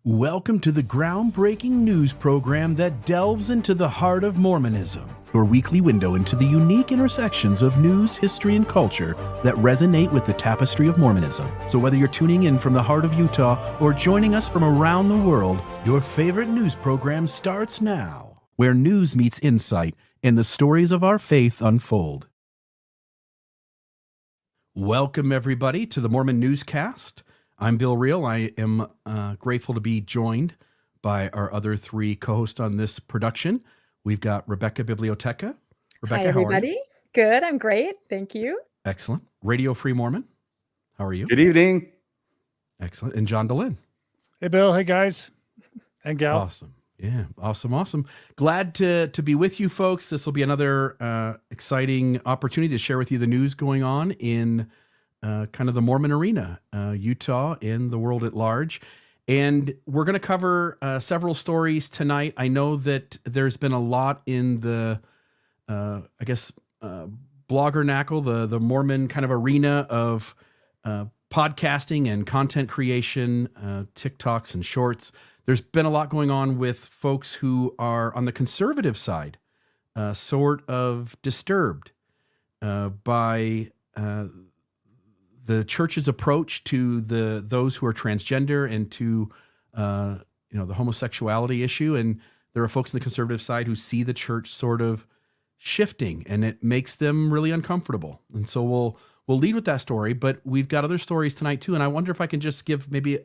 Welcome to the groundbreaking news program that delves into the heart of Mormonism, your weekly window into the unique intersections of news, history, and culture that resonate with the tapestry of Mormonism. So whether you're tuning in from the heart of Utah or joining us from around the world, your favorite news program starts now, where news meets insight and the stories of our faith unfold. Welcome, everybody, to the Mormon Newscast. I'm Bill Reel. I am grateful to be joined by our other three co-hosts on this production. We've got Rebecca Biblioteca. Rebecca, hi, everybody. How are you? Good. I'm great. Thank you. Excellent. Radio Free Mormon. How are you? Good evening. Excellent. And John DeLynn. Hey, Bill. Hey, guys and gal. Awesome. Yeah. Awesome. Glad to be with you folks. This will be another exciting opportunity to share with you the news going on in kind of the Mormon arena, Utah, and the world at large. And we're going to cover several stories tonight. I know that there's been a lot in the, blogger knackle, the Mormon kind of arena of podcasting and content creation, TikToks and shorts. There's been a lot going on with folks who are on the conservative side, sort of disturbed by the church's approach to those who are transgender and to the homosexuality issue. And there are folks on the conservative side who see the church sort of shifting, and it makes them really uncomfortable. And so we'll lead with that story, but we've got other stories tonight too. And I wonder if I can just give maybe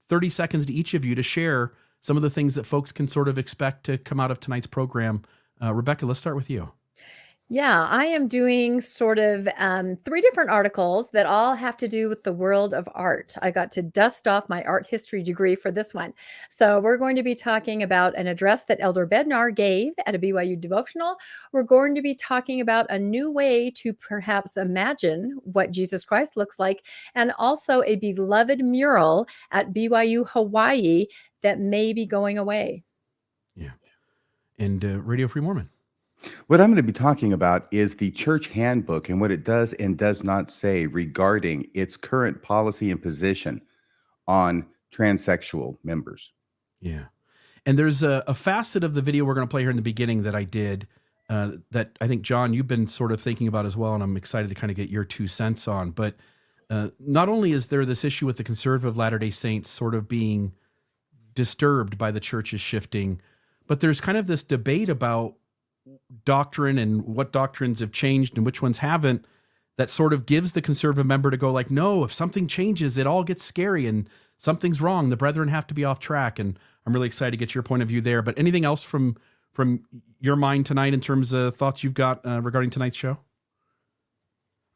30 seconds to each of you to share some of the things that folks can sort of expect to come out of tonight's program. Rebecca, let's start with you. Yeah, I am doing sort of 3 different articles that all have to do with the world of art. I got to dust off my art history degree for this one. So we're going to be talking about an address that Elder Bednar gave at a BYU devotional. We're going to be talking about a new way to perhaps imagine what Jesus Christ looks like, and also a beloved mural at BYU-Hawaii that may be going away. Yeah. And Radio Free Mormon. What I'm going to be talking about is the church handbook and what it does and does not say regarding its current policy and position on transsexual members. Yeah. And there's a facet of the video we're going to play here in the beginning that I did that I think, John, you've been sort of thinking about as well, and I'm excited to kind of get your 2 cents on. But not only is there this issue with the conservative Latter-day Saints sort of being disturbed by the church's shifting, but there's kind of this debate about doctrine and what doctrines have changed and which ones haven't, that sort of gives the conservative member to go like, no, if something changes, it all gets scary and something's wrong. The brethren have to be off track. And I'm really excited to get your point of view there. But anything else from your mind tonight in terms of thoughts you've got regarding tonight's show?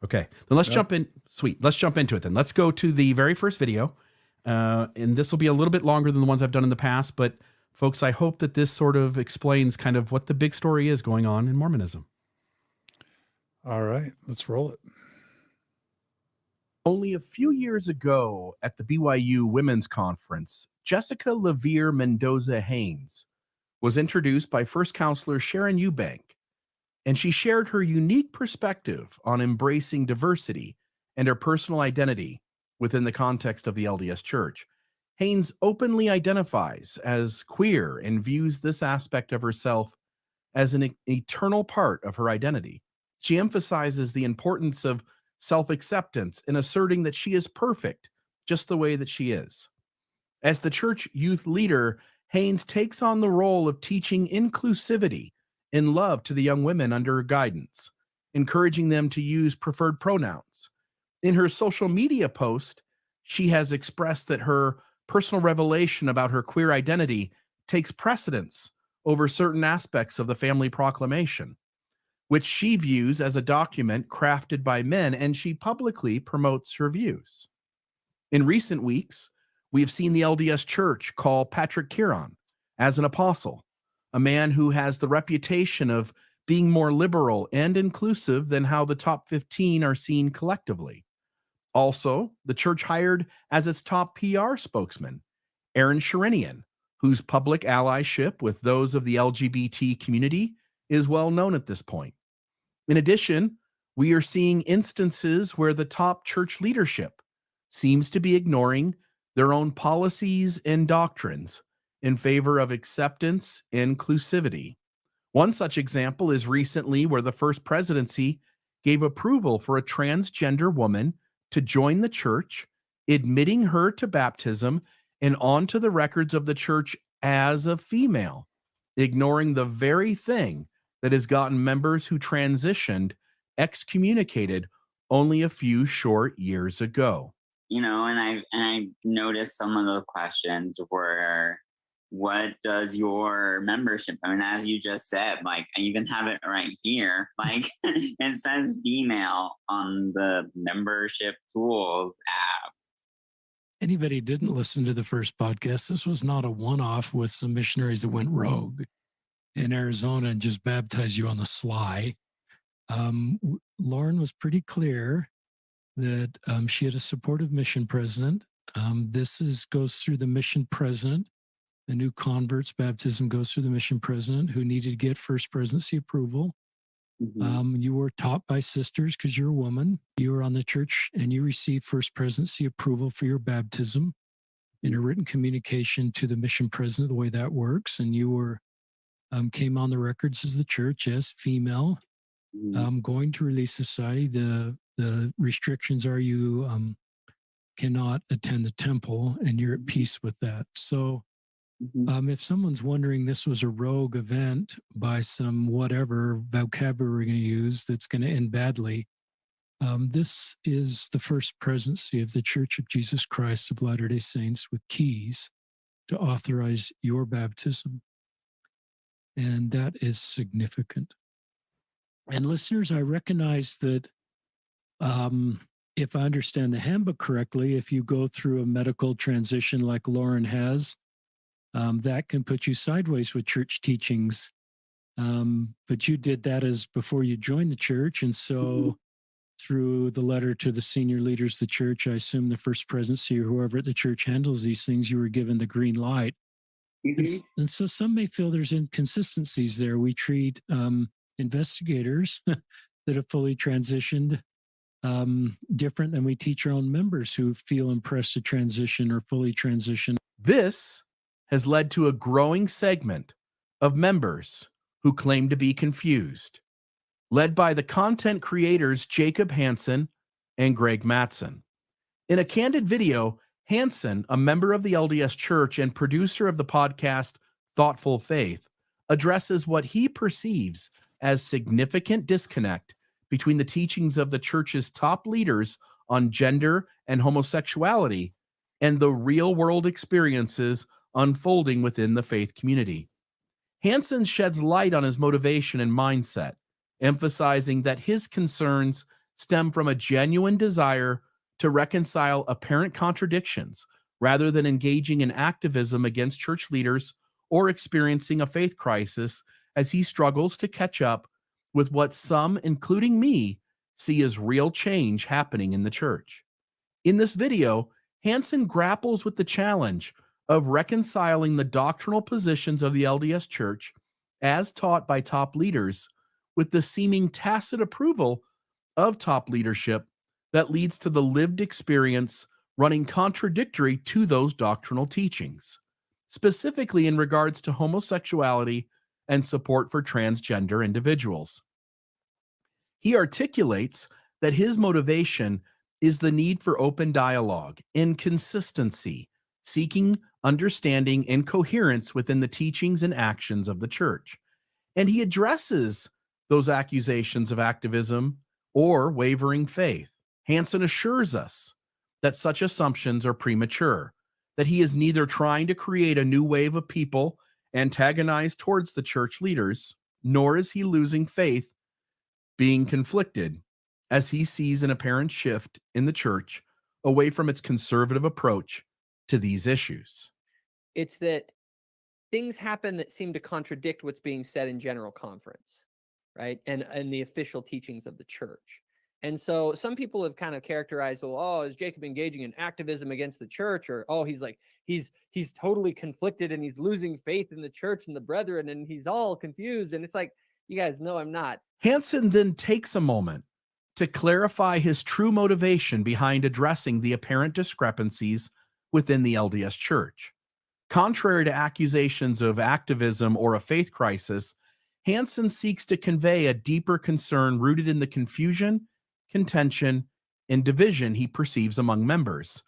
Okay, then let's jump in. Sweet. Let's jump into it then. Let's go to the very first video. And this will be a little bit longer than the ones I've done in the past, but folks, I hope that this sort of explains kind of what the big story is going on in Mormonism. All right, let's roll it. Only a few years ago at the BYU Women's Conference, Jessica LaVere Mendoza Haynes was introduced by First Counselor Sharon Eubank, and she shared her unique perspective on embracing diversity and her personal identity within the context of the LDS Church. Haynes openly identifies as queer and views this aspect of herself as an eternal part of her identity. She emphasizes the importance of self-acceptance in asserting that she is perfect just the way that she is. As the church youth leader, Haynes takes on the role of teaching inclusivity and love to the young women under her guidance, encouraging them to use preferred pronouns. In her social media post, she has expressed that her personal revelation about her queer identity takes precedence over certain aspects of the family proclamation, which she views as a document crafted by men, and she publicly promotes her views. In recent weeks, we have seen the LDS Church call Patrick Kieran as an apostle, a man who has the reputation of being more liberal and inclusive than how the top 15 are seen collectively. Also, the church hired as its top PR spokesman Aaron Sherinian, whose public allyship with those of the LGBT community is well known at this point. In addition, we are seeing instances where the top church leadership seems to be ignoring their own policies and doctrines in favor of acceptance and inclusivity. One such example is recently where the First Presidency gave approval for a transgender woman to join the church, admitting her to baptism and onto the records of the church as a female, ignoring the very thing that has gotten members who transitioned excommunicated only a few short years ago. You know, and I noticed some of the questions were, what does your membership, I mean, as you just said, like, I even have it right here, like it says female on the membership tools app. Anybody didn't listen to the first podcast, this was not a one-off with some missionaries that went rogue in Arizona and just baptized you on the sly. Lauren was pretty clear that she had a supportive mission president. This goes through the mission president. The new converts baptism goes through the mission president who needed to get First Presidency approval. You were taught by sisters because you're a woman. You were on the church and you received First Presidency approval for your baptism in a written communication to the mission president, the way that works. And you were came on the records as the church as female. Going to Relief Society, the restrictions are you cannot attend the temple, and you're at peace with that. So if someone's wondering this was a rogue event by some whatever vocabulary we're going to use that's going to end badly, this is the First Presidency of the Church of Jesus Christ of Latter-day Saints with keys to authorize your baptism. And that is significant. And listeners, I recognize that if I understand the handbook correctly, if you go through a medical transition like Lauren has, that can put you sideways with church teachings. But you did that as before you joined the church. And so through the letter to the senior leaders of the church, I assume the First Presidency or whoever at the church handles these things, you were given the green light. And so some may feel there's inconsistencies there. We treat investigators that have fully transitioned different than we teach our own members who feel impressed to transition or fully transition. This has led to a growing segment of members who claim to be confused, led by the content creators Jacob Hansen and Greg Mattson. In a candid video, Hansen, a member of the LDS Church and producer of the podcast Thoughtful Faith, addresses what he perceives as significant disconnect between the teachings of the church's top leaders on gender and homosexuality and the real-world experiences unfolding within the faith community. Hansen sheds light on his motivation and mindset, emphasizing that his concerns stem from a genuine desire to reconcile apparent contradictions rather than engaging in activism against church leaders or experiencing a faith crisis as he struggles to catch up with what some, including me, see as real change happening in the church. In this video, Hansen grapples with the challenge of reconciling the doctrinal positions of the LDS Church as taught by top leaders with the seeming tacit approval of top leadership that leads to the lived experience running contradictory to those doctrinal teachings, specifically in regards to homosexuality and support for transgender individuals. He articulates that his motivation is the need for open dialogue and consistency, seeking understanding and coherence within the teachings and actions of the church. And he addresses those accusations of activism or wavering faith. Hansen assures us that such assumptions are premature, that he is neither trying to create a new wave of people antagonized towards the church leaders, nor is he losing faith, being conflicted, as he sees an apparent shift in the church away from its conservative approach to these issues. It's that things happen that seem to contradict what's being said in general conference, right? And the official teachings of the church. And so some people have kind of characterized, well, oh, is Jacob engaging in activism against the church? Or, oh, he's like, he's totally conflicted and he's losing faith in the church and the brethren and he's all confused. And it's like, you guys know I'm not. Hansen then takes a moment to clarify his true motivation behind addressing the apparent discrepancies within the LDS Church. Contrary to accusations of activism or a faith crisis, Hansen seeks to convey a deeper concern rooted in the confusion, contention, and division he perceives among members.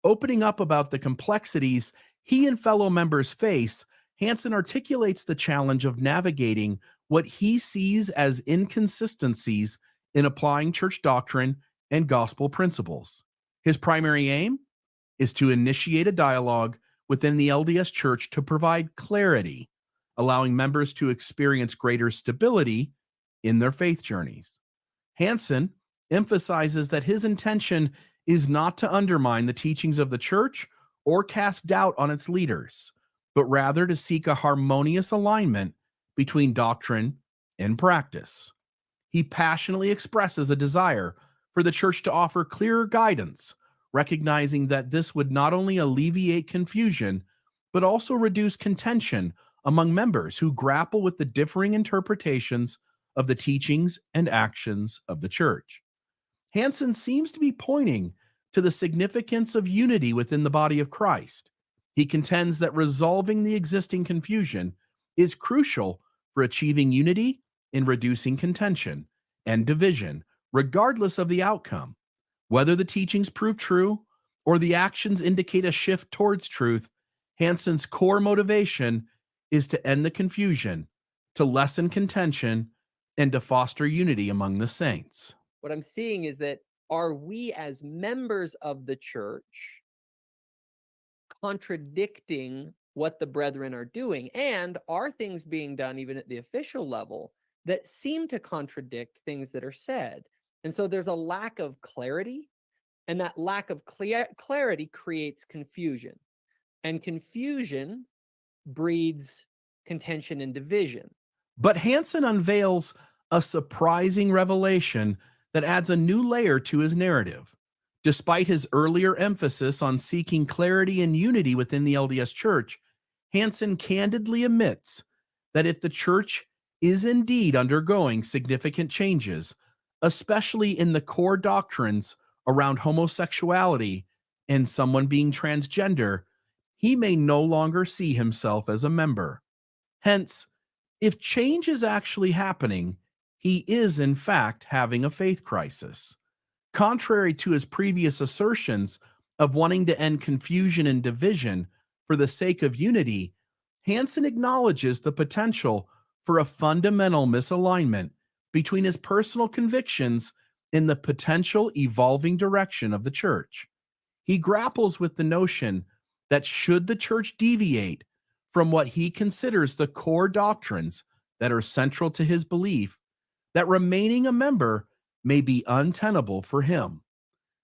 Opening up about the complexities he and fellow members face, Hansen articulates the challenge of navigating what he sees as inconsistencies in applying church doctrine and gospel principles. His primary aim is to initiate a dialogue within the LDS Church to provide clarity, allowing members to experience greater stability in their faith journeys. Hansen emphasizes that his intention is not to undermine the teachings of the church or cast doubt on its leaders, but rather to seek a harmonious alignment between doctrine and practice. He passionately expresses a desire for the church to offer clearer guidance, recognizing that this would not only alleviate confusion, but also reduce contention among members who grapple with the differing interpretations of the teachings and actions of the church. Hansen seems to be pointing to the significance of unity within the body of Christ. He contends that resolving the existing confusion is crucial for achieving unity in reducing contention and division, regardless of the outcome. Whether the teachings prove true or the actions indicate a shift towards truth, Hansen's core motivation is to end the confusion, to lessen contention, and to foster unity among the saints. What I'm seeing is that, are we as members of the church contradicting what the brethren are doing? And are things being done even at the official level that seem to contradict things that are said? And so there's a lack of clarity, and that lack of clarity creates confusion. And confusion breeds contention and division. But Hansen unveils a surprising revelation that adds a new layer to his narrative. Despite his earlier emphasis on seeking clarity and unity within the LDS Church, Hansen candidly admits that if the church is indeed undergoing significant changes, especially in the core doctrines around homosexuality and someone being transgender, he may no longer see himself as a member. Hence, if change is actually happening, he is in fact having a faith crisis. Contrary to his previous assertions of wanting to end confusion and division for the sake of unity, Hansen acknowledges the potential for a fundamental misalignment between his personal convictions and the potential evolving direction of the church. He grapples with the notion that should the church deviate from what he considers the core doctrines that are central to his belief, that remaining a member may be untenable for him.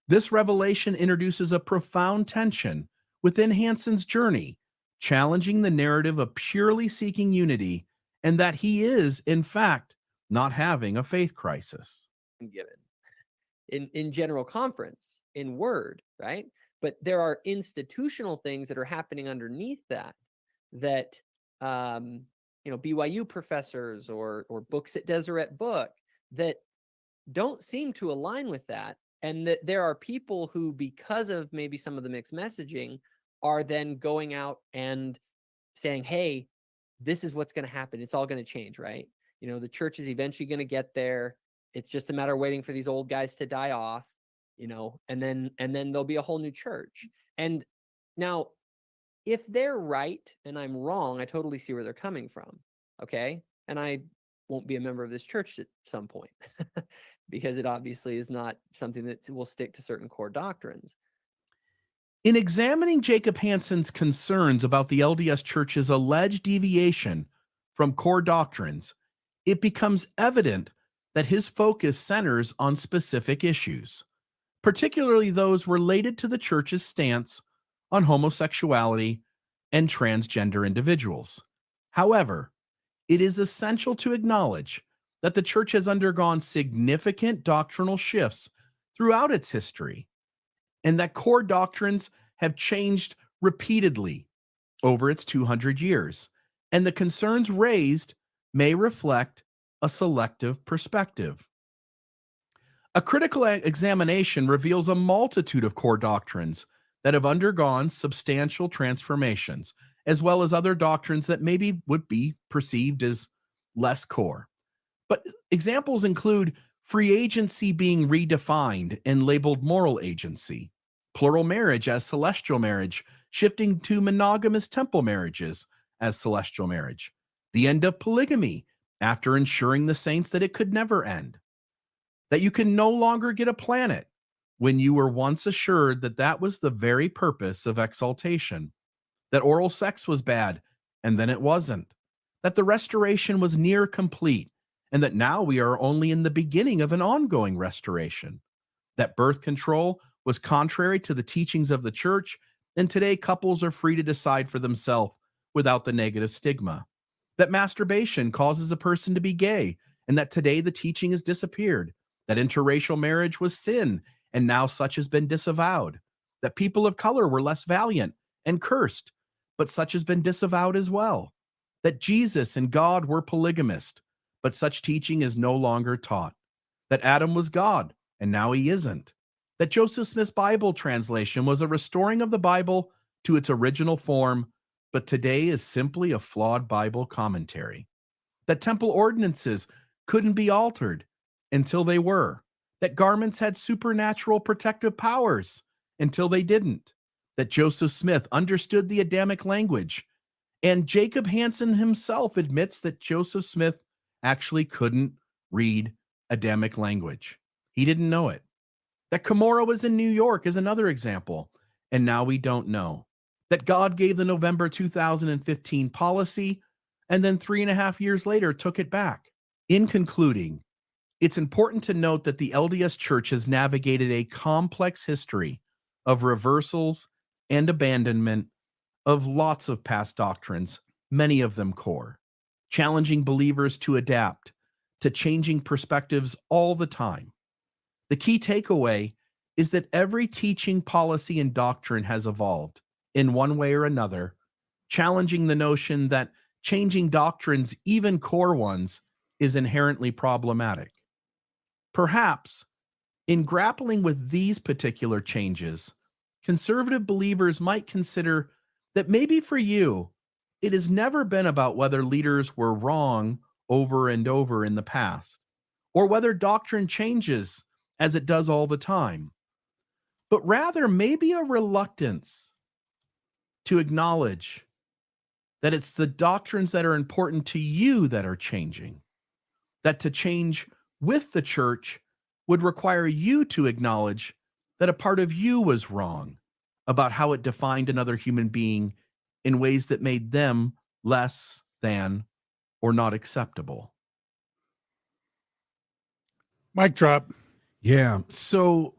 This revelation introduces a profound tension within Hansen's journey, challenging the narrative of purely seeking unity and that he is, in fact, not having a faith crisis. Given in general conference, in word, right? But there are institutional things that are happening underneath that BYU professors or books at Deseret Book that don't seem to align with that. And that there are people who, because of maybe some of the mixed messaging, are then going out and saying, hey, this is what's going to happen. It's all going to change, right? The church is eventually going to get there. It's just a matter of waiting for these old guys to die off, and then there'll be a whole new church. And now, if they're right and I'm wrong, I totally see where they're coming from. Okay. And I won't be a member of this church at some point because it obviously is not something that will stick to certain core doctrines. In examining Jacob Hansen's concerns about the LDS Church's alleged deviation from core doctrines, it becomes evident that his focus centers on specific issues, particularly those related to the church's stance on homosexuality and transgender individuals. However, it is essential to acknowledge that the church has undergone significant doctrinal shifts throughout its history, and that core doctrines have changed repeatedly over its 200 years, and the concerns raised may reflect a selective perspective. A critical examination reveals a multitude of core doctrines that have undergone substantial transformations, as well as other doctrines that maybe would be perceived as less core. But examples include free agency being redefined and labeled moral agency, plural marriage as celestial marriage, shifting to monogamous temple marriages as celestial marriage, the end of polygamy after ensuring the saints that it could never end, that you can no longer get a planet when you were once assured that that was the very purpose of exaltation, that oral sex was bad and then it wasn't, that the restoration was near complete and that now we are only in the beginning of an ongoing restoration, that birth control was contrary to the teachings of the church, and today couples are free to decide for themselves without the negative stigma, that masturbation causes a person to be gay, and that today the teaching has disappeared, that interracial marriage was sin, and now such has been disavowed, that people of color were less valiant and cursed, but such has been disavowed as well, that Jesus and God were polygamist, but such teaching is no longer taught, that Adam was God, and now he isn't, that Joseph Smith's Bible translation was a restoring of the Bible to its original form, but today is simply a flawed Bible commentary, that temple ordinances couldn't be altered until they were, that garments had supernatural protective powers until they didn't, that Joseph Smith understood the Adamic language, and Jacob Hansen himself admits that Joseph Smith actually couldn't read Adamic language. He didn't know it. That Cumorah was in New York is another example, and now we don't know. That God gave the November 2015 policy, and then 3.5 years later took it back. In concluding, it's important to note that the LDS Church has navigated a complex history of reversals and abandonment of lots of past doctrines, many of them core, challenging believers to adapt to changing perspectives all the time. The key takeaway is that every teaching, policy, and doctrine has evolved in one way or another, challenging the notion that changing doctrines, even core ones, is inherently problematic. Perhaps, in grappling with these particular changes, conservative believers might consider that maybe for you, it has never been about whether leaders were wrong over and over in the past, or whether doctrine changes as it does all the time, but rather maybe a reluctance to acknowledge that it's the doctrines that are important to you that are changing, that to change with the church would require you to acknowledge that a part of you was wrong about how it defined another human being in ways that made them less than or not acceptable. Mic drop. Yeah. So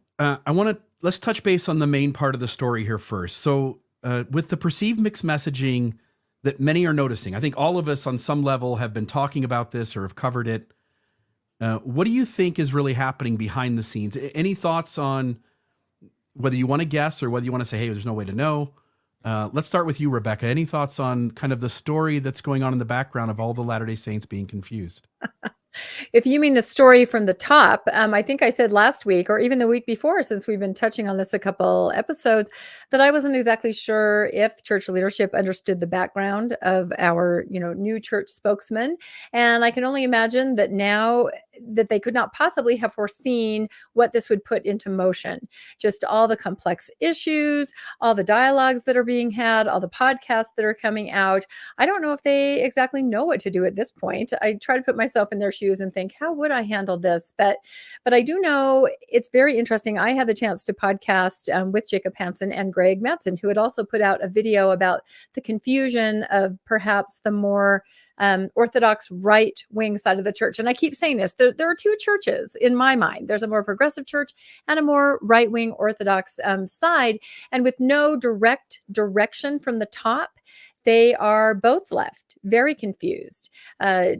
let's touch base on the main part of the story here first. So with the perceived mixed messaging that many are noticing, I think all of us on some level have been talking about this or have covered it. What do you think is really happening behind the scenes? Any thoughts on whether you want to guess or whether you want to say, hey, there's no way to know? Let's start with you, Rebecca. Any thoughts on kind of the story that's going on in the background of all the Latter-day Saints being confused? If you mean the story from the top, I think I said last week or even the week before, since we've been touching on this a couple episodes, that I wasn't exactly sure if church leadership understood the background of our, new church spokesman. And I can only imagine that now that they could not possibly have foreseen what this would put into motion. Just all the complex issues, all the dialogues that are being had, all the podcasts that are coming out. I don't know if they exactly know what to do at this point. I try to put myself in their shoes and think, how would I handle this? But I do know it's very interesting. I had the chance to podcast with Jacob Hansen and Greg Mattson, who had also put out a video about the confusion of perhaps the more Orthodox right-wing side of the church. And I keep saying this, there are two churches in my mind. There's a more progressive church and a more right-wing Orthodox side. And with no direct direction from the top, they are both left very confused,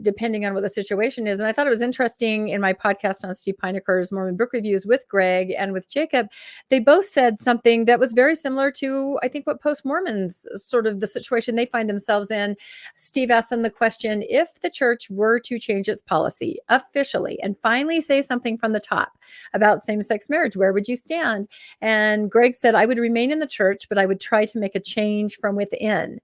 depending on what the situation is. And I thought it was interesting in my podcast on Steve Pineker's Mormon Book Reviews with Greg and with Jacob, they both said something that was very similar to, I think, what post-Mormons, sort of the situation they find themselves in. Steve asked them the question, if the church were to change its policy officially and finally say something from the top about same-sex marriage, where would you stand? And Greg said, I would remain in the church, but I would try to make a change from within,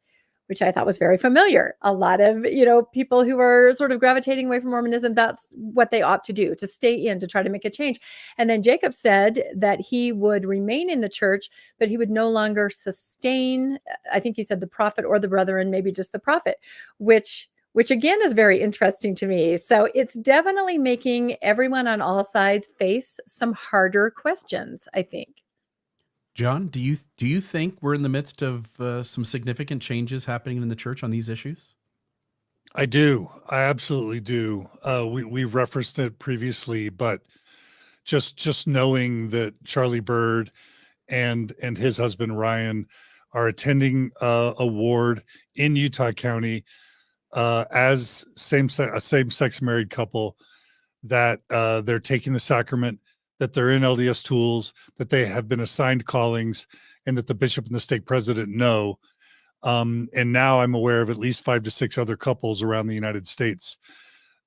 which I thought was very familiar. A lot of, people who are sort of gravitating away from Mormonism, that's what they ought to do, to stay in, to try to make a change. And then Jacob said that he would remain in the church, but he would no longer sustain, I think he said the prophet or the brethren, maybe just the prophet, which again is very interesting to me. So it's definitely making everyone on all sides face some harder questions, I think. John, do you think we're in the midst of some significant changes happening in the church on these issues? I do. I absolutely do. We referenced it previously, but just knowing that Charlie Bird and his husband Ryan are attending a ward in Utah County as a same-sex married couple, that they're taking the sacrament, that they're in LDS tools, that they have been assigned callings, and that the bishop and the stake president know. And now I'm aware of at least 5 to 6 other couples around the United States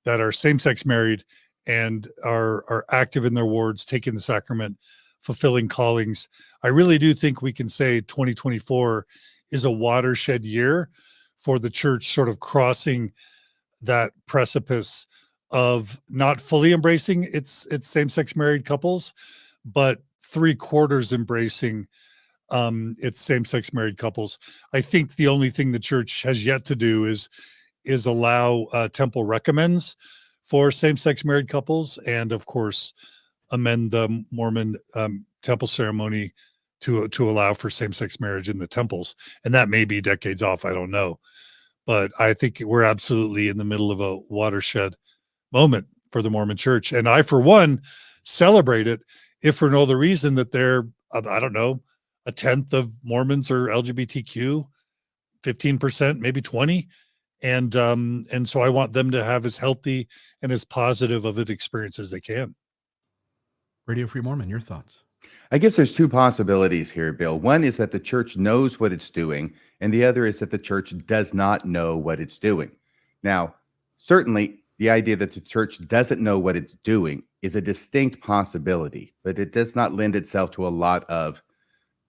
that are same-sex married and are active in their wards, taking the sacrament, fulfilling callings. I really do think we can say 2024 is a watershed year for the church, sort of crossing that precipice of not fully embracing its same-sex married couples, but 3/4 embracing its same-sex married couples. I think the only thing the church has yet to do is allow temple recommends for same-sex married couples, and of course amend the Mormon temple ceremony to allow for same-sex marriage in the temples. And that may be decades off, I don't know. But I think we're absolutely in the middle of a watershed moment for the Mormon church. And I, for one, celebrate it, if for no other reason that they're, I don't know, 1/10 of Mormons are LGBTQ, 15%, maybe 20. And so I want them to have as healthy and as positive of an experience as they can. Radio Free Mormon, your thoughts? I guess there's two possibilities here, Bill. One is that the church knows what it's doing, and the other is that the church does not know what it's doing. Now, certainly the idea that the church doesn't know what it's doing is a distinct possibility, but it does not lend itself to a lot of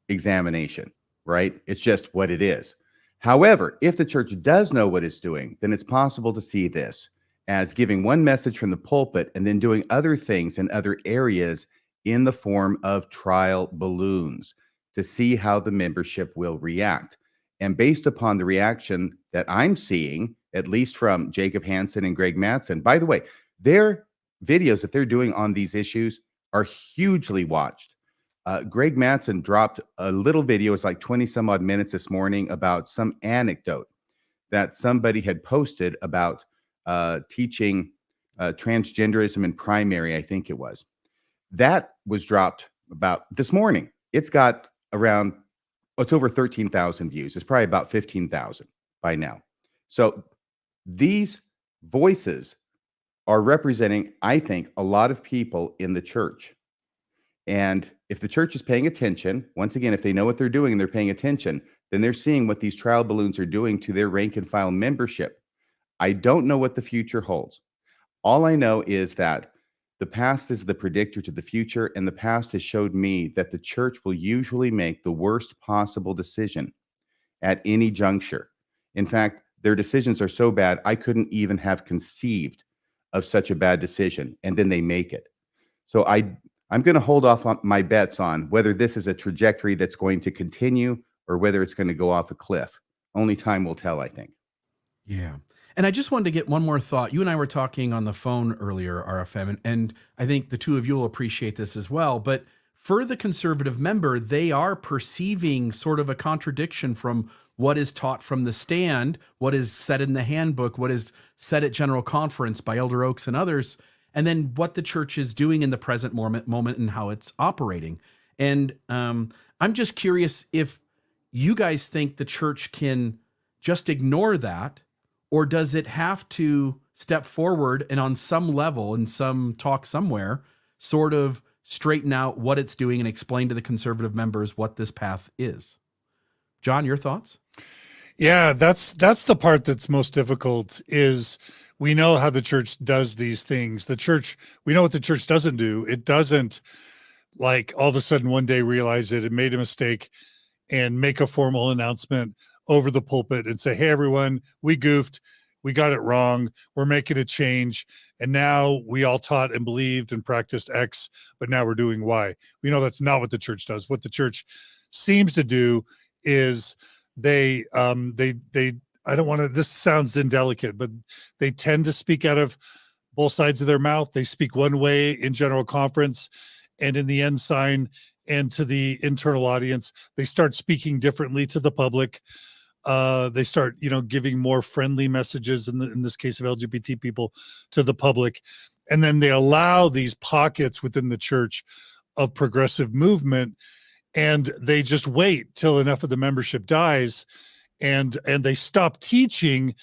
examination, right? It's just what it is. However, if the church does know what it's doing, then it's possible to see this as giving one message from the pulpit and then doing other things in other areas in the form of trial balloons to see how the membership will react. And based upon the reaction that I'm seeing, at least from Jacob Hansen and Greg Mattson, by the way, their videos that they're doing on these issues are hugely watched. Greg Mattson dropped a little video, it's like 20 some odd minutes this morning, about some anecdote that somebody had posted about teaching transgenderism in primary, I think it was. That was dropped about this morning. It's got around, it's over 13,000 views. It's probably about 15,000 by now. So these voices are representing, I think, a lot of people in the church. And if the church is paying attention, once again, if they know what they're doing and they're paying attention, then they're seeing what these trial balloons are doing to their rank and file membership. I don't know what the future holds. All I know is that the past is the predictor to the future, and the past has showed me that the church will usually make the worst possible decision at any juncture. In fact, their decisions are so bad, I couldn't even have conceived of such a bad decision, and then they make it. So I'm going to hold off on my bets on whether this is a trajectory that's going to continue or whether it's going to go off a cliff. Only time will tell, I think. Yeah. And I just wanted to get one more thought. You and I were talking on the phone earlier, RFM, and I think the two of you will appreciate this as well. But for the conservative member, they are perceiving sort of a contradiction from what is taught from the stand, what is said in the handbook, what is said at General Conference by Elder Oaks and others, and then what the church is doing in the present moment and how it's operating. And I'm just curious if you guys think the church can just ignore that? Or does it have to step forward and on some level, in some talk somewhere, sort of straighten out what it's doing and explain to the conservative members what this path is? John, your thoughts? Yeah, that's the part that's most difficult. Is we know how the church does these things. We know what the church doesn't do. It doesn't, like, all of a sudden one day realize it made a mistake and make a formal announcement over the pulpit and say, hey, everyone, we goofed. We got it wrong. We're making a change. And now we all taught and believed and practiced X, but now we're doing Y. We know that's not what the church does. What the church seems to do is I don't want to, this sounds indelicate, but they tend to speak out of both sides of their mouth. They speak one way in general conference, and in the end sign and to the internal audience, they start speaking differently to the public. They start, giving more friendly messages in this case of LGBT people to the public. And then they allow these pockets within the church of progressive movement, and they just wait till enough of the membership dies, and they stop teaching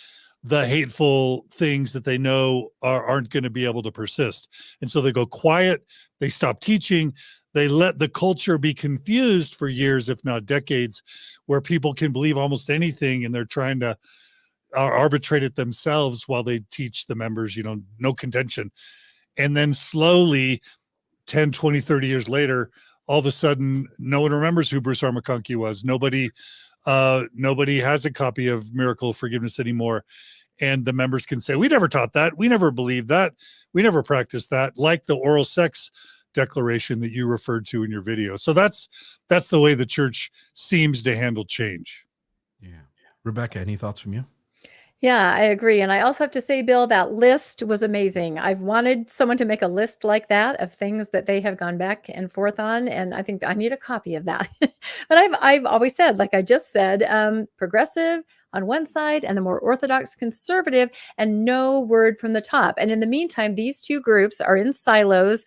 the hateful things that they know aren't going to be able to persist. And so they go quiet, they stop teaching, they let the culture be confused for years, if not decades, where people can believe almost anything, and they're trying to arbitrate it themselves while they teach the members, no contention. And then slowly, 10, 20, 30 years later, all of a sudden, no one remembers who Bruce R. McConkie was. Nobody has a copy of Miracle of Forgiveness anymore. And the members can say, we never taught that. We never believed that. We never practiced that, like the oral sex declaration that you referred to in your video. So that's the way the church seems to handle change. Yeah. Rebecca, any thoughts from you? Yeah, I agree. And I also have to say, Bill, that list was amazing. I've wanted someone to make a list like that of things that they have gone back and forth on. And I think I need a copy of that. But I've always said, like I just said, progressive on one side and the more orthodox conservative, and no word from the top. And in the meantime, these two groups are in silos,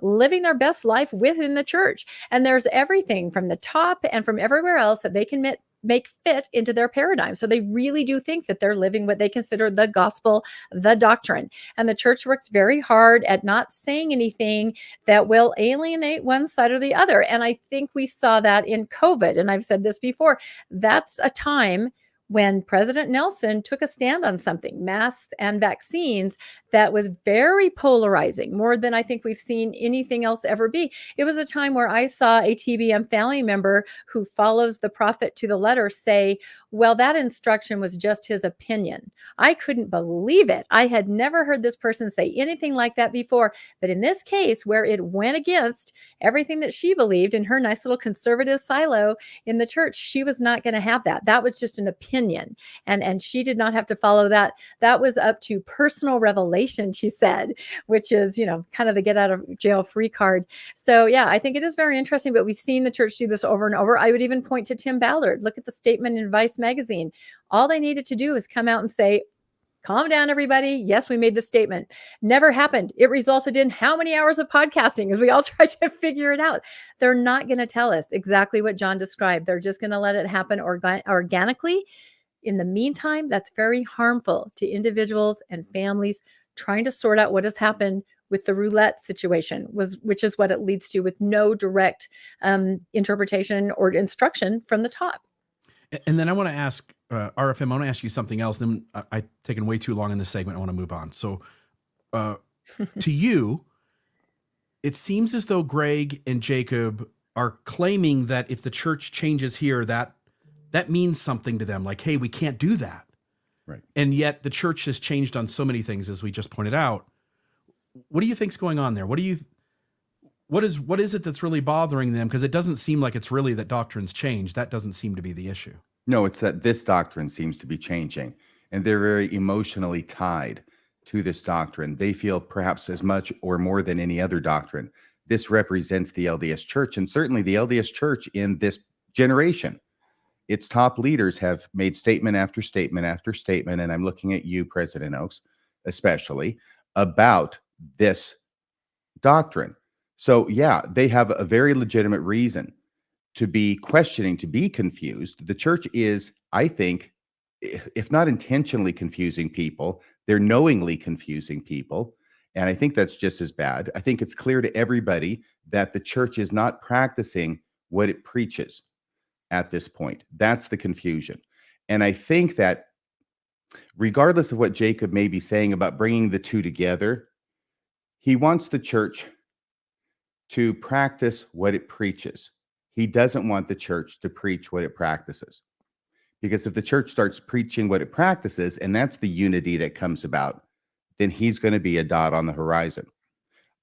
living their best life within the church. And there's everything from the top and from everywhere else that they can make fit into their paradigm. So they really do think that they're living what they consider the gospel, the doctrine. And the church works very hard at not saying anything that will alienate one side or the other. And I think we saw that in COVID. And I've said this before, that's a time when President Nelson took a stand on something, masks and vaccines, that was very polarizing, more than I think we've seen anything else ever be. It was a time where I saw a TBM family member who follows the prophet to the letter say, well, that instruction was just his opinion. I couldn't believe it. I had never heard this person say anything like that before. But in this case, where it went against everything that she believed in her nice little conservative silo in the church, she was not going to have that. That was just an opinion. And she did not have to follow that. That was up to personal revelation, she said, which is, kind of the get out of jail free card. So yeah, I think it is very interesting, but we've seen the church do this over and over. I would even point to Tim Ballard. Look at the statement in Vice magazine. All they needed to do is come out and say, calm down, everybody. Yes, we made the statement. Never happened. It resulted in how many hours of podcasting as we all try to figure it out. They're not going to tell us exactly what John described. They're just going to let it happen organically. In the meantime, that's very harmful to individuals and families trying to sort out what has happened with the roulette situation, which is what it leads to, with no direct interpretation or instruction from the top. And then I want to ask, RFM, I want to ask you something else. Then I've taken way too long in this segment. I want to move on. So to you, it seems as though Greg and Jacob are claiming that if the church changes here, that means something to them. Like, hey, we can't do that. Right. And yet the church has changed on so many things, as we just pointed out. What do you think's going on there? What is it that's really bothering them? Because it doesn't seem like it's really that doctrine's changed. That doesn't seem to be the issue. No, it's that this doctrine seems to be changing, and they're very emotionally tied to this doctrine. They feel perhaps as much or more than any other doctrine, this represents the LDS Church, and certainly the LDS Church in this generation. Its top leaders have made statement after statement after statement, and I'm looking at you, President Oaks, especially, about this doctrine. So yeah, they have a very legitimate reason to be questioning, to be confused. The church is, I think, if not intentionally confusing people, they're knowingly confusing people. And I think that's just as bad. I think it's clear to everybody that the church is not practicing what it preaches at this point. That's the confusion. And I think that regardless of what Jacob may be saying about bringing the two together, he wants the church to practice what it preaches. He doesn't want the church to preach what it practices. Because if the church starts preaching what it practices, and that's the unity that comes about, then he's going to be a dot on the horizon.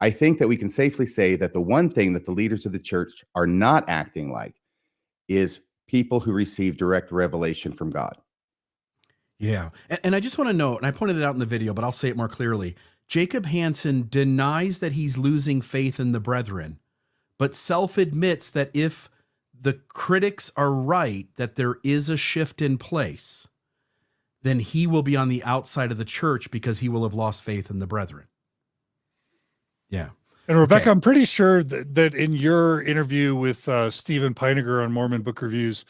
I think that we can safely say that the one thing that the leaders of the church are not acting like is people who receive direct revelation from God. Yeah. And I just want to note, and I pointed it out in the video, but I'll say it more clearly. Jacob Hansen denies that he's losing faith in the brethren, but self-admits that if the critics are right, that there is a shift in place, then he will be on the outside of the church because he will have lost faith in the brethren. Yeah. And Rebecca, Okay. I'm pretty sure that in your interview with Stephen Peiniger on Mormon Book Reviews,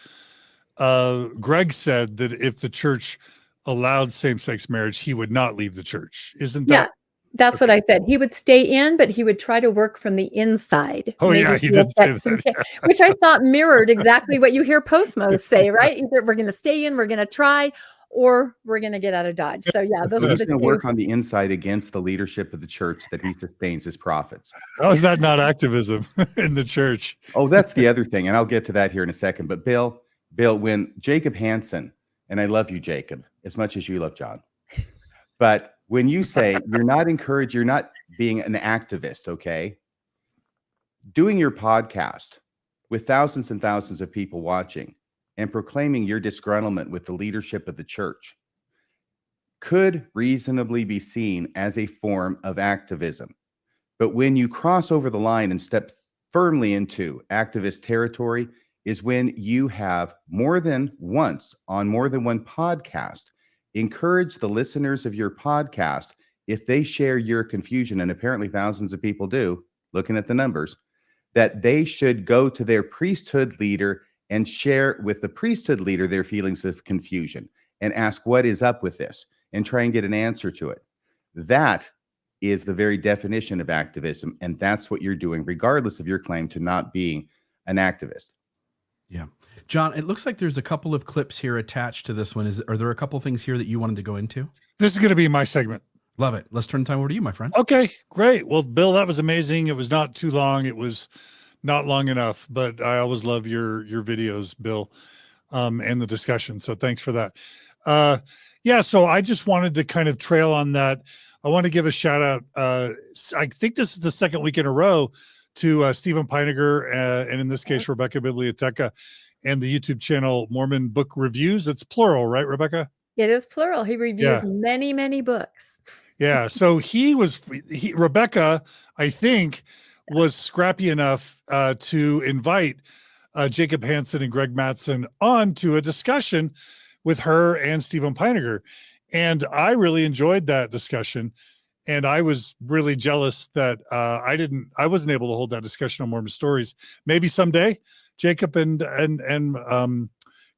Greg said that if the church allowed same-sex marriage, he would not leave the church. Isn't that? Yeah, that's what Okay. I said. He would stay in, but he would try to work from the inside. Oh, Maybe yeah, he he'll did say get some that. cha- which I thought mirrored exactly what you hear postmos say, right? Either we're going to stay in, we're going to try, or we're going to get out of Dodge. So yeah, those So are he's the going to two. work on the inside against the leadership of the church that he sustains as prophets. How is that not activism in the church? Oh, that's the other thing, and I'll get to that here in a second. But Bill, when Jacob Hansen, and I love you, Jacob, as much as you love John, but when you say you're not encouraged, you're not being an activist, okay? Doing your podcast with thousands and thousands of people watching and proclaiming your disgruntlement with the leadership of the church could reasonably be seen as a form of activism. But when you cross over the line and step firmly into activist territory is when you have more than once on more than one podcast encourage the listeners of your podcast, if they share your confusion, and apparently thousands of people do, looking at the numbers, that they should go to their priesthood leader and share with the priesthood leader their feelings of confusion and ask what is up with this and try and get an answer to it. That is the very definition of activism, and that's what you're doing, regardless of your claim to not being an activist. Yeah. John, it looks like there's a couple of clips here attached to this one. Are there a couple things here that you wanted to go into? This is going to be my segment. Love it. Let's turn the time over to you, my friend. Okay, great. Well, Bill, that was amazing. It was not too long. It was not long enough, but I always love your videos, Bill, and the discussion. So thanks for that. Yeah, so I just wanted to kind of trail on that. I want to give a shout out. I think this is the second week in a row to Stephen Peiniger, and in this case, Rebecca Biblioteca, and the YouTube channel Mormon Book Reviews. It's plural, right, Rebecca? It is plural. He reviews many, many books. Yeah. So Rebecca, I think, was scrappy enough to invite Jacob Hansen and Greg Mattson on to a discussion with her and Stephen Peiniger. And I really enjoyed that discussion. And I was really jealous that I wasn't able to hold that discussion on Mormon Stories. Maybe someday, Jacob and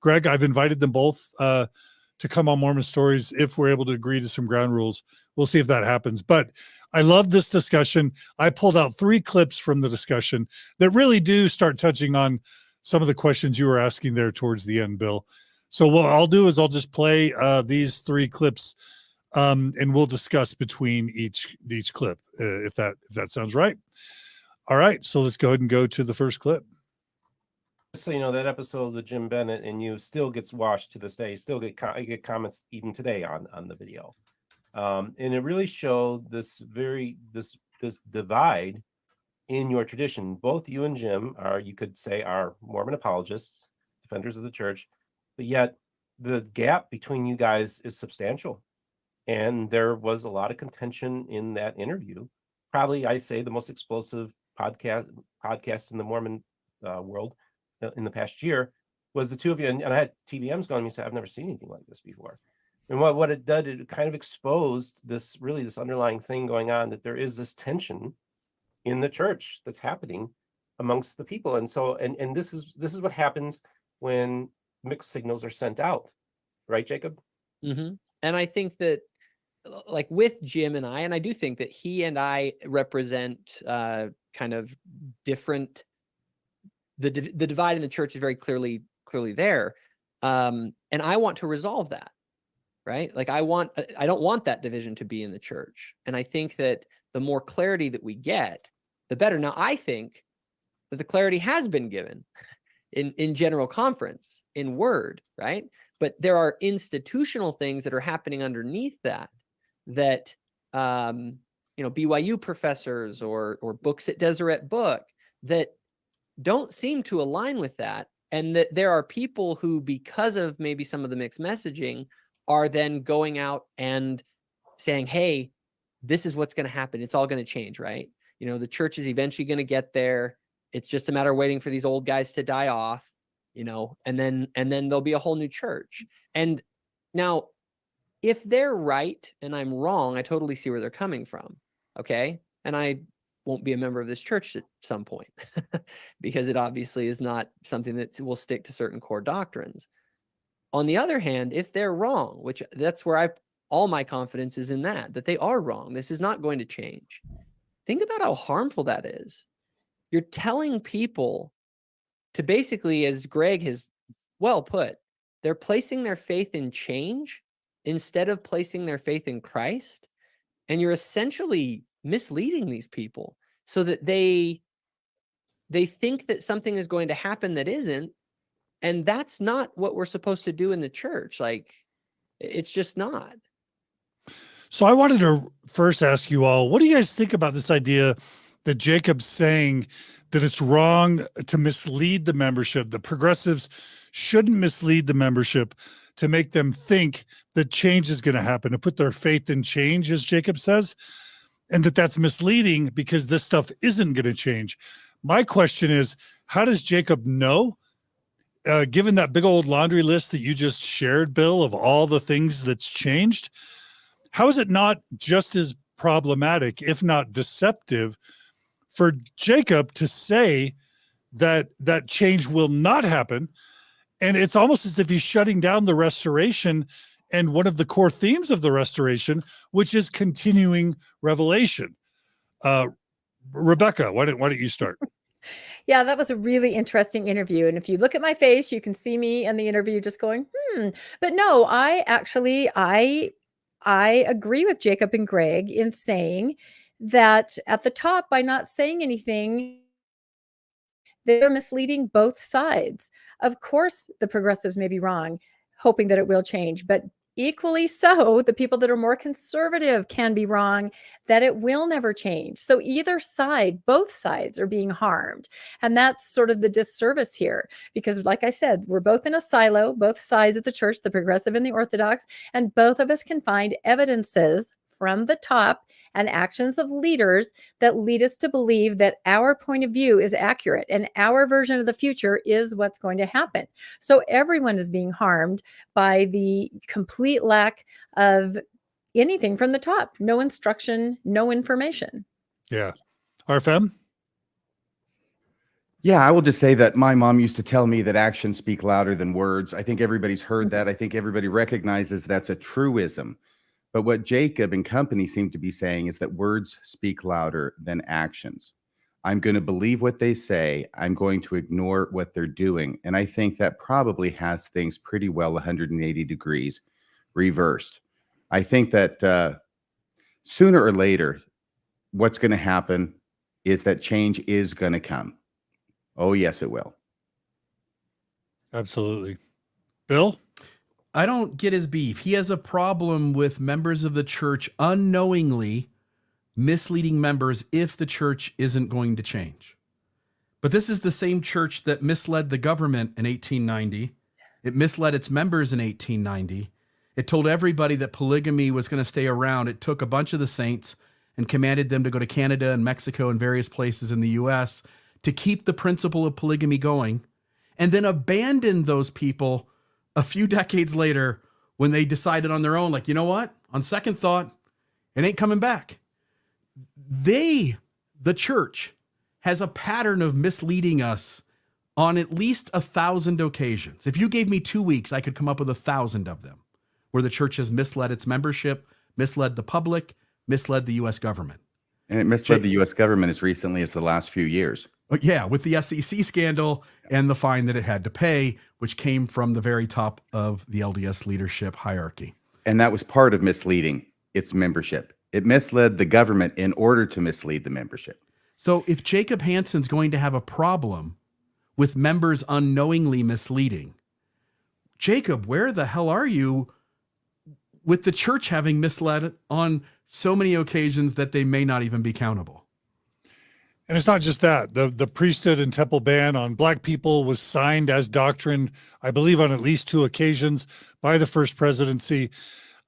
Greg, I've invited them both to come on Mormon Stories if we're able to agree to some ground rules. We'll see if that happens. But I love this discussion. I pulled out 3 clips from the discussion that really do start touching on some of the questions you were asking there towards the end, Bill. So what I'll do is I'll just play these 3 clips, and we'll discuss between each clip, if that sounds right. All right, so let's go ahead and go to the first clip. So, that episode of the Jim Bennett and you still gets watched to this day. You still get comments even today on the video. And it really showed this divide in your tradition. Both you and Jim you could say, are Mormon apologists, defenders of the church, but yet the gap between you guys is substantial. And there was a lot of contention in that interview. Probably, I say, the most explosive podcast in the Mormon world in the past year was the two of you. And I had TBMs going, and said, I've never seen anything like this before. And what it did, it kind of exposed this underlying thing going on, that there is this tension in the church that's happening amongst the people. And so, and this is what happens when mixed signals are sent out, right, Jacob? And I think that, like with Jim and I do think that he and I represent kind of different. The divide in the church is very clearly there, and I want to resolve that, right? Like I don't want that division to be in the church, and I think that the more clarity that we get, the better. Now, I think that the clarity has been given in general conference, in word, right? But there are institutional things that are happening underneath that BYU professors or books at Deseret Book that don't seem to align with that. And that there are people who, because of maybe some of the mixed messaging, are then going out and saying, hey, this is what's going to happen. It's all going to change, right? The church is eventually going to get there. It's just a matter of waiting for these old guys to die off, and then there'll be a whole new church. And now, if they're right and I'm wrong, I totally see where they're coming from. Okay. And I won't be a member of this church at some point because it obviously is not something that will stick to certain core doctrines. On the other hand, if they're wrong, which that's where all my confidence is in that they are wrong, this is not going to change. Think about how harmful that is. You're telling people to basically, as Greg has well put, they're placing their faith in change instead of placing their faith in Christ. And you're essentially misleading these people so that they think that something is going to happen that isn't. And that's not what we're supposed to do in the church. Like, it's just not. So I wanted to first ask you all, what do you guys think about this idea that Jacob's saying that it's wrong to mislead the membership? The progressives shouldn't mislead the membership to make them think that change is going to happen, to put their faith in change, as Jacob says, and that's misleading because this stuff isn't going to change. My question is, how does Jacob know, given that big old laundry list that you just shared, Bill, of all the things that's changed, how is it not just as problematic, if not deceptive, for Jacob to say that change will not happen? And it's almost as if he's shutting down the restoration and one of the core themes of the restoration, which is continuing revelation. Rebecca, why don't you start? Yeah, that was a really interesting interview. And if you look at my face, you can see me in the interview just going, But no, I agree with Jacob and Greg in saying that at the top, by not saying anything, they're misleading both sides. Of course, the progressives may be wrong, hoping that it will change, but equally so, the people that are more conservative can be wrong, that it will never change. So either side, both sides are being harmed. And that's sort of the disservice here, because like I said, we're both in a silo, both sides of the church, the progressive and the orthodox, and both of us can find evidences from the top and actions of leaders that lead us to believe that our point of view is accurate and our version of the future is what's going to happen. So everyone is being harmed by the complete lack of anything from the top. No instruction, no information. Yeah. RFM? Yeah, I will just say that my mom used to tell me that actions speak louder than words. I think everybody's heard that. I think everybody recognizes that's a truism. But what Jacob and company seem to be saying is that words speak louder than actions. I'm going to believe what they say. I'm going to ignore what they're doing. And I think that probably has things pretty well 180 degrees reversed. I think that sooner or later, what's going to happen is that change is going to come. Oh, yes, it will. Absolutely. Bill? I don't get his beef. He has a problem with members of the church unknowingly misleading members if the church isn't going to change. But this is the same church that misled the government in 1890. It misled its members in 1890. It told everybody that polygamy was going to stay around. It took a bunch of the saints and commanded them to go to Canada and Mexico and various places in the U.S. to keep the principle of polygamy going, and then abandoned those people a few decades later when they decided on their own, like, you know what? On second thought, it ain't coming back. The church, has a pattern of misleading us on at least 1,000 occasions. If you gave me 2 weeks, I could come up with 1,000 of them where the church has misled its membership, misled the public, misled the U.S. government. And it misled the U.S. government as recently as the last few years. Yeah, with the SEC scandal and the fine that it had to pay, which came from the very top of the LDS leadership hierarchy. And that was part of misleading its membership. It misled the government in order to mislead the membership. So if Jacob Hansen's going to have a problem with members unknowingly misleading, Jacob, where the hell are you with the church having misled on so many occasions that they may not even be countable? And it's not just that. The priesthood and temple ban on Black people was signed as doctrine, I believe, on at least 2 occasions by the first presidency.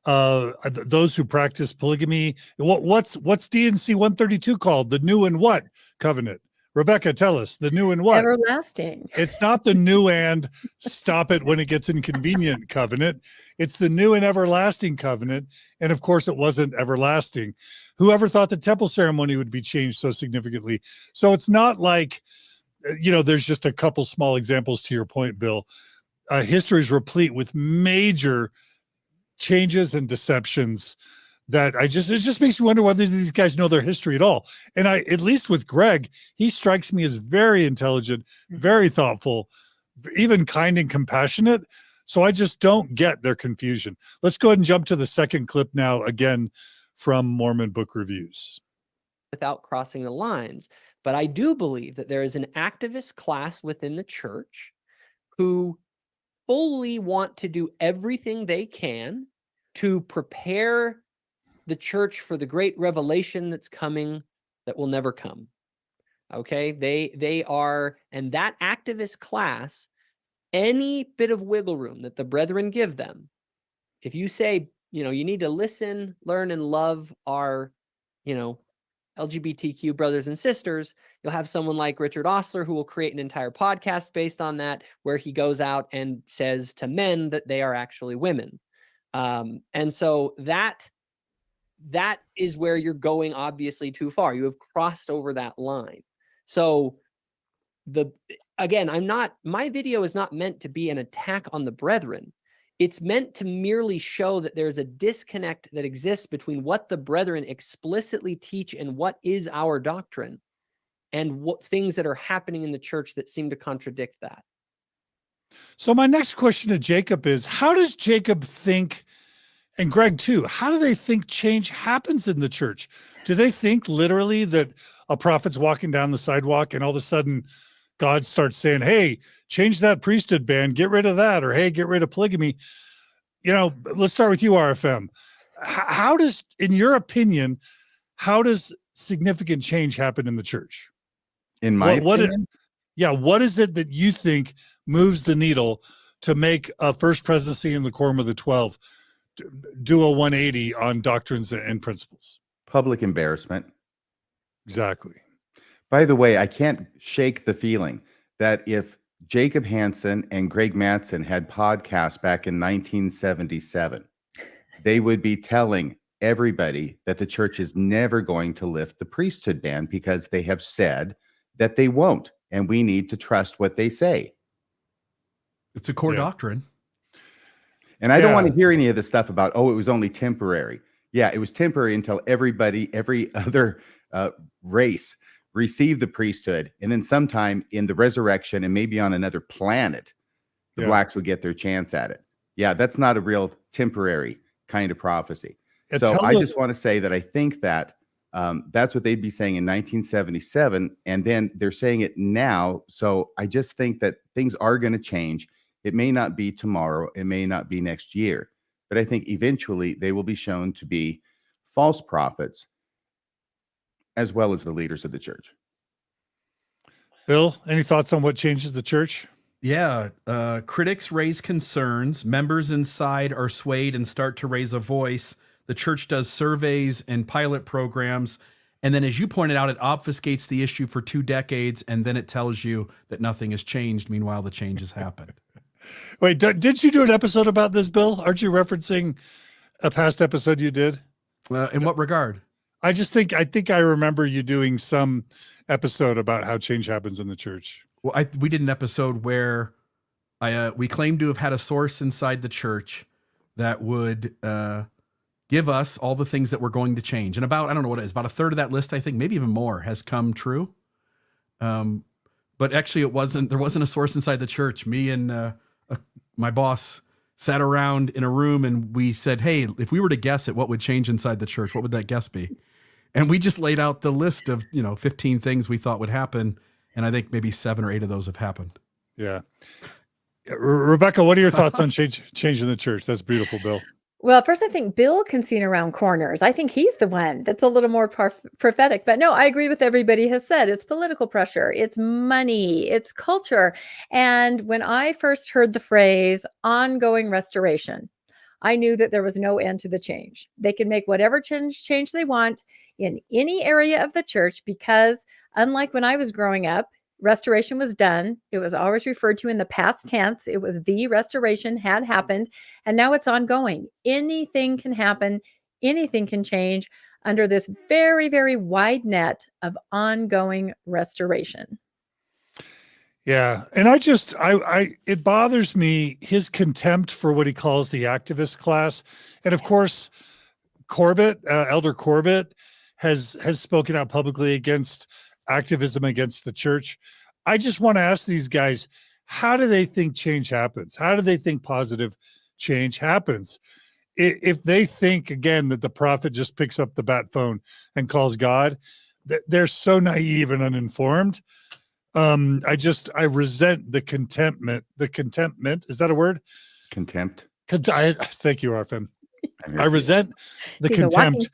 Those who practice polygamy. What's DNC 132 called? The new and what covenant? Rebecca, tell us the new and what? Everlasting. It's not the new and stop it when it gets inconvenient covenant. It's the new and everlasting covenant. And of course, it wasn't everlasting. Whoever thought the temple ceremony would be changed so significantly? So it's not like, there's just a couple small examples to your point, Bill. History is replete with major changes and deceptions that it just makes me wonder whether these guys know their history at all. And at least with Greg, he strikes me as very intelligent, very thoughtful, even kind and compassionate. So I just don't get their confusion. Let's go ahead and jump to the second clip now, again, from Mormon Book Reviews. Without crossing the lines. But I do believe that there is an activist class within the church who fully want to do everything they can to prepare the church for the great revelation that's coming that will never come. Okay, they are, and that activist class, any bit of wiggle room that the brethren give them, if you say, you need to listen, learn, and love our, LGBTQ brothers and sisters, you'll have someone like Richard Ostler who will create an entire podcast based on that, where he goes out and says to men that they are actually women. And so that is where you're going obviously too far. You have crossed over that line. So my video is not meant to be an attack on the brethren. It's meant to merely show that there's a disconnect that exists between what the brethren explicitly teach and what is our doctrine, and what things that are happening in the church that seem to contradict that. So my next question to Jacob is, how does Jacob think, and Greg too, how do they think change happens in the church? Do they think literally that a prophet's walking down the sidewalk and all of a sudden God starts saying, hey, change that priesthood ban, get rid of that, or hey, get rid of polygamy? Let's start with you, RFM. How does, in your opinion, how does significant change happen in the church? In my opinion? What is it that you think moves the needle to make a first presidency in the Quorum of the 12 do a 180 on doctrines and principles? Public embarrassment. Exactly. By the way, I can't shake the feeling that if Jacob Hansen and Greg Mattson had podcasts back in 1977, they would be telling everybody that the church is never going to lift the priesthood ban because they have said that they won't, and we need to trust what they say. It's a core doctrine. And I don't want to hear any of the stuff about, it was only temporary. Yeah, it was temporary until every other race received the priesthood. And then sometime in the resurrection and maybe on another planet, the blacks would get their chance at it. Yeah, that's not a real temporary kind of prophecy. So I just want to say that I think that that's what they'd be saying in 1977. And then they're saying it now. So I just think that things are going to change. It may not be tomorrow. It may not be next year. But I think eventually they will be shown to be false prophets, as well as the leaders of the church. Bill, any thoughts on what changes the church? Yeah. Critics raise concerns. Members inside are swayed and start to raise a voice. The church does surveys and pilot programs. And then, as you pointed out, it obfuscates the issue for 2 decades. And then it tells you that nothing has changed. Meanwhile, the change has happened. Wait, did you do an episode about this, Bill? Aren't you referencing a past episode you did? In what regard? I think I remember you doing some episode about how change happens in the church. well, we did an episode where we claimed to have had a source inside the church that would give us all the things that we're going to change. And about, I don't know what it is, about a third of that list, I think, maybe even more, has come true. But actually there wasn't a source inside the church. Me and my boss sat around in a room and we said, hey, if we were to guess at what would change inside the church, what would that guess be? And we just laid out the list of, 15 things we thought would happen. And I think maybe 7 or 8 of those have happened. Yeah. Rebecca, what are your thoughts on changing the church? That's beautiful, Bill. Well, first, I think Bill can see around corners. I think he's the one that's a little more prophetic. But no, I agree with everybody has said. It's political pressure, it's money, it's culture. And when I first heard the phrase ongoing restoration, I knew that there was no end to the change. They can make whatever change they want in any area of the church, because unlike when I was growing up, restoration was done. It was always referred to in the past tense. It was the restoration had happened, and now it's ongoing. Anything can happen. Anything can change under this very, very wide net of ongoing restoration. Yeah. And it bothers me, his contempt for what he calls the activist class. And of course, Elder Corbett has spoken out publicly against activism against the church. I just want to ask these guys, how do they think change happens? How do they think positive change happens? If they think, again, that the prophet just picks up the bat phone and calls God, they're so naive and uninformed. I resent the contentment. Is that a word? Contempt. Thank you, RFM. I resent the contempt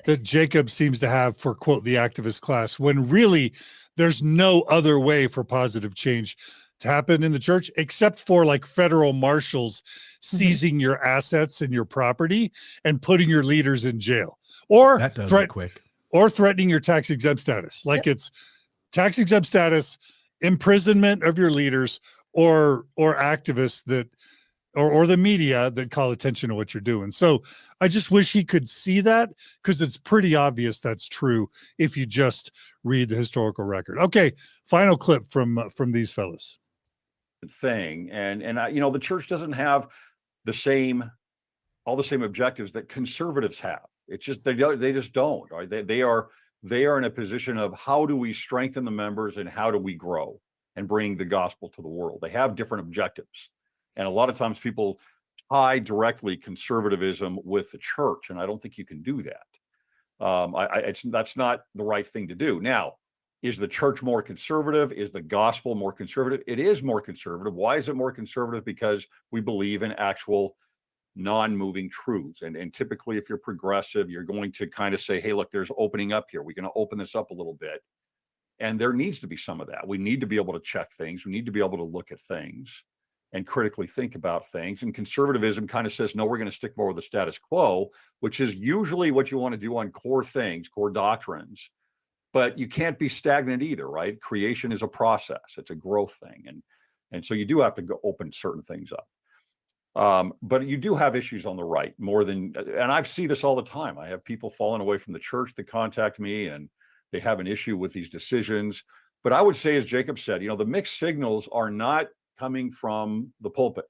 that Jacob seems to have for, quote, the activist class, when really there's no other way for positive change to happen in the church except for like federal marshals seizing your assets and your property and putting your leaders in jail, or that does it quick, or threatening your tax exempt status. Like it's tax exempt status, imprisonment of your leaders, or activists that or the media that call attention to what you're doing. So I just wish he could see that, because it's pretty obvious that's true if you just read the historical record. Okay, final clip from these fellas. Thing, and the church doesn't have all the same objectives that conservatives have. It's just they just don't. Right? They are in a position of, how do we strengthen the members and how do we grow and bring the gospel to the world? They have different objectives. And a lot of times people tie directly conservatism with the church, and I don't think you can do that. That's not the right thing to do. Now, is the church more conservative? Is the gospel more conservative? It is more conservative. Why is it more conservative? Because we believe in actual non-moving truths. And typically, if you're progressive, you're going to kind of say, hey, look, there's opening up here. We're going to open this up a little bit. And there needs to be some of that. We need to be able to check things. We need to be able to look at things and critically think about things. And conservatism kind of says, no, we're going to stick more with the status quo, which is usually what you want to do on core things, core doctrines. But you can't be stagnant either, right? Creation is a process. It's a growth thing. And so you do have to go open certain things up. But you do have issues on the right more than, and I see this all the time. I have people falling away from the church that contact me, and they have an issue with these decisions. But I would say, as Jacob said, the mixed signals are not coming from the pulpit,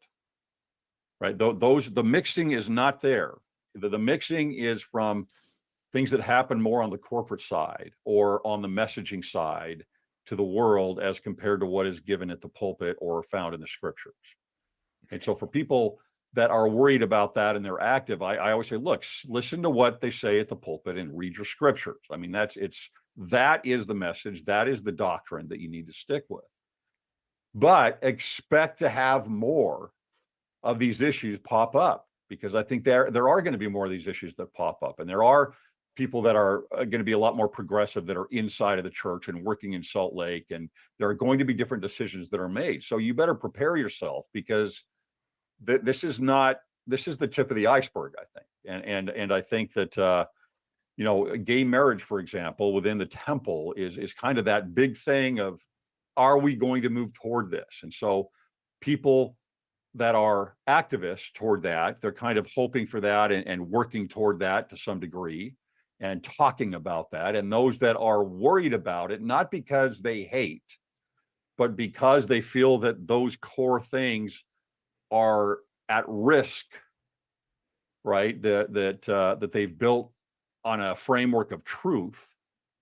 right? The mixing is not there. The mixing is from things that happen more on the corporate side or on the messaging side to the world, as compared to what is given at the pulpit or found in the scriptures. And so for people that are worried about that and they're active, I always say, look, listen to what they say at the pulpit and read your scriptures. I mean, that is the message. That is the doctrine that you need to stick with. But expect to have more of these issues pop up, because I think there are going to be more of these issues that pop up. And there are people that are going to be a lot more progressive that are inside of the church and working in Salt Lake. And there are going to be different decisions that are made. So you better prepare yourself, because this is the tip of the iceberg, I think. And I think that, gay marriage, for example, within the temple is kind of that big thing of, are we going to move toward this? And so people that are activists toward that, they're kind of hoping for that and working toward that to some degree and talking about that. And those that are worried about it, not because they hate, but because they feel that those core things are at risk, right? That they've built on a framework of truth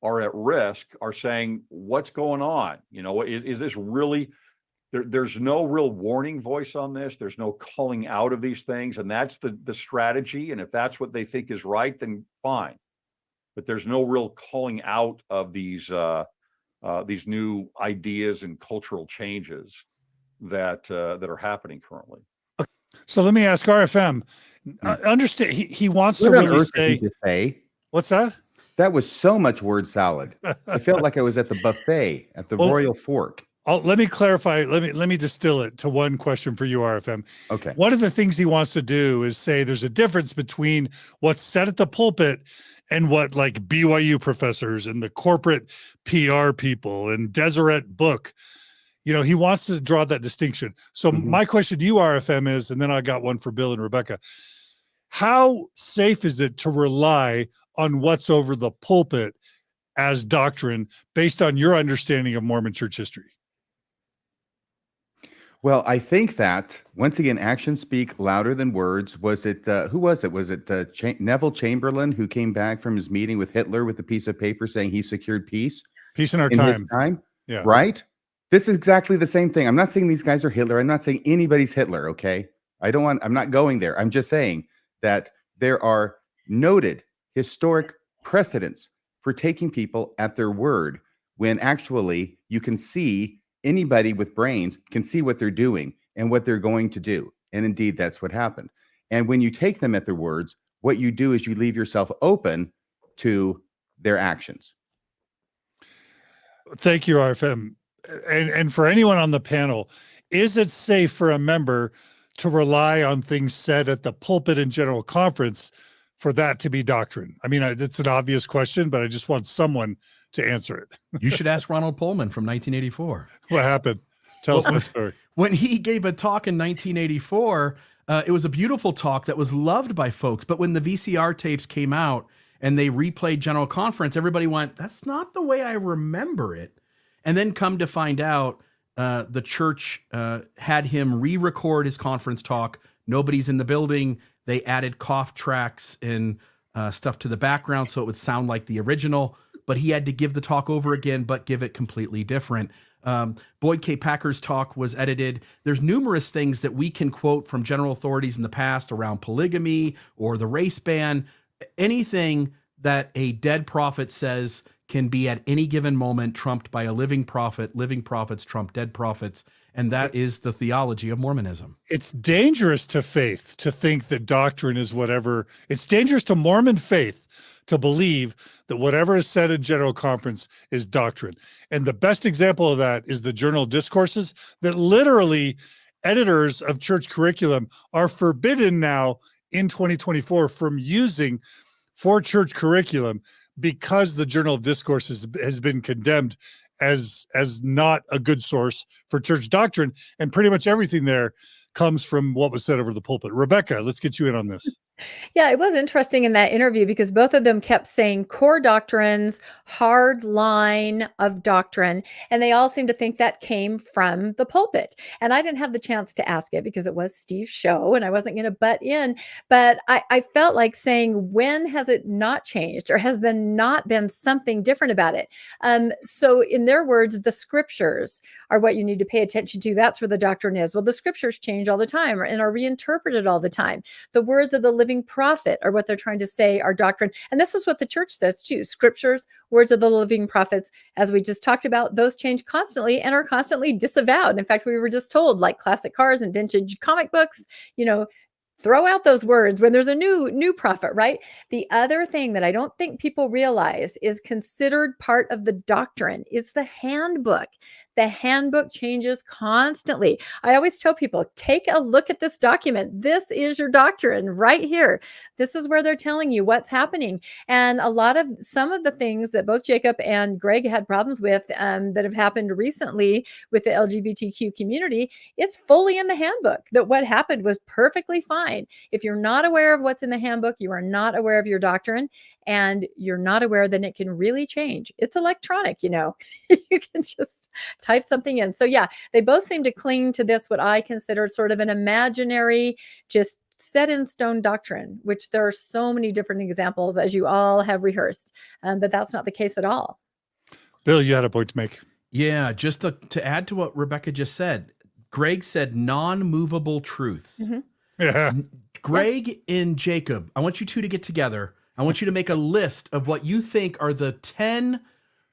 are at risk, are saying, what's going on? You know, is this really, there's no real warning voice on this. There's no calling out of these things. And that's the strategy. And if that's what they think is right, then fine. But there's no real calling out of these new ideas and cultural changes that are happening currently. So let me ask RFM. Understand? He wants What to on really earth did he say. just say? What's that? That was so much word salad. I felt like I was at the buffet at the Well, Royal Fork. Let me clarify. Let me distill it to one question for you, RFM. Okay. One of the things he wants to do is say there's a difference between what's said at the pulpit and what like BYU professors and the corporate PR people and Deseret Book. You know, he wants to draw that distinction. So my question to you, RFM, is, and then I got one for Bill and Rebecca. How safe is it to rely on what's over the pulpit as doctrine based on your understanding of Mormon church history? Well, I think that once again, actions speak louder than words. Was it who was it? Was it Neville Chamberlain who came back from his meeting with Hitler with a piece of paper saying he secured peace? Peace in our in time. his time? Yeah. Right? This is exactly the same thing. I'm not saying these guys are Hitler. I'm not saying anybody's Hitler. Okay. I'm not going there. I'm just saying that there are noted historic precedents for taking people at their word when actually you can see anybody with brains can see what they're doing and what they're going to do. And indeed, that's what happened. And when you take them at their words, what you do is you leave yourself open to their actions. Thank you, RFM. And for anyone on the panel, is it safe for a member to rely on things said at the pulpit and general conference for that to be doctrine? I mean, it's an obvious question, but I just want someone to answer it. You should ask Ronald Pullman from 1984. What happened? Tell us that story. When he gave a talk in 1984, it was a beautiful talk that was loved by folks. But when the VCR tapes came out and they replayed General Conference, everybody went, that's not the way I remember it. And then come to find out, the church had him re-record his conference talk. Nobody's in the building. They added cough tracks and stuff to the background so it would sound like the original. But he had to give the talk over again, but give it completely different. Boyd K. Packer's talk was edited. There's numerous things that we can quote from general authorities in the past around polygamy or the race ban. Anything that a dead prophet says can be at any given moment trumped by a living prophet. Living prophets trump dead prophets. And that is the theology of Mormonism. It's dangerous to faith to think that doctrine is whatever. It's dangerous to Mormon faith to believe that whatever is said in General Conference is doctrine. And the best example of that is the Journal Discourses that literally editors of church curriculum are forbidden now in 2024 from using for church curriculum because the Journal of Discourses has been condemned as not a good source for church doctrine. And pretty much everything there comes from what was said over the pulpit. Rebecca, let's get you in on this. Yeah, it was interesting in that interview because both of them kept saying core doctrines, hard line of doctrine, and they all seemed to think that came from the pulpit. And I didn't have the chance to ask it because it was Steve's show and I wasn't going to butt in, but I felt like saying, when has it not changed or has there not been something different about it? So in their words, the scriptures are what you need to pay attention to. That's where the doctrine is. Well, the scriptures change all the time and are reinterpreted all the time. The words of the living prophet are what they're trying to say are doctrine. And this is what the church says too. Scriptures, words of the living prophets, as we just talked about, those change constantly and are constantly disavowed. In fact, we were just told, like classic cars and vintage comic books, throw out those words when there's a new prophet, right? The other thing that I don't think people realize is considered part of the doctrine is the handbook. The handbook changes constantly. I always tell people, take a look at this document. This is your doctrine right here. This is where they're telling you what's happening. And some of the things that both Jacob and Greg had problems with that have happened recently with the LGBTQ community, it's fully in the handbook that what happened was perfectly fine. If you're not aware of what's in the handbook, you are not aware of your doctrine, and you're not aware, then it can really change. It's electronic, you can just type something in. So yeah, they both seem to cling to this, what I consider sort of an imaginary, just set in stone doctrine, which there are so many different examples, as you all have rehearsed, but that's not the case at all. Bill, you had a point to make. Yeah, just to add to what Rebecca just said, Greg said non-movable truths. Mhm. Yeah. Greg and Jacob, I want you two to get together. I want you to make a list of what you think are the 10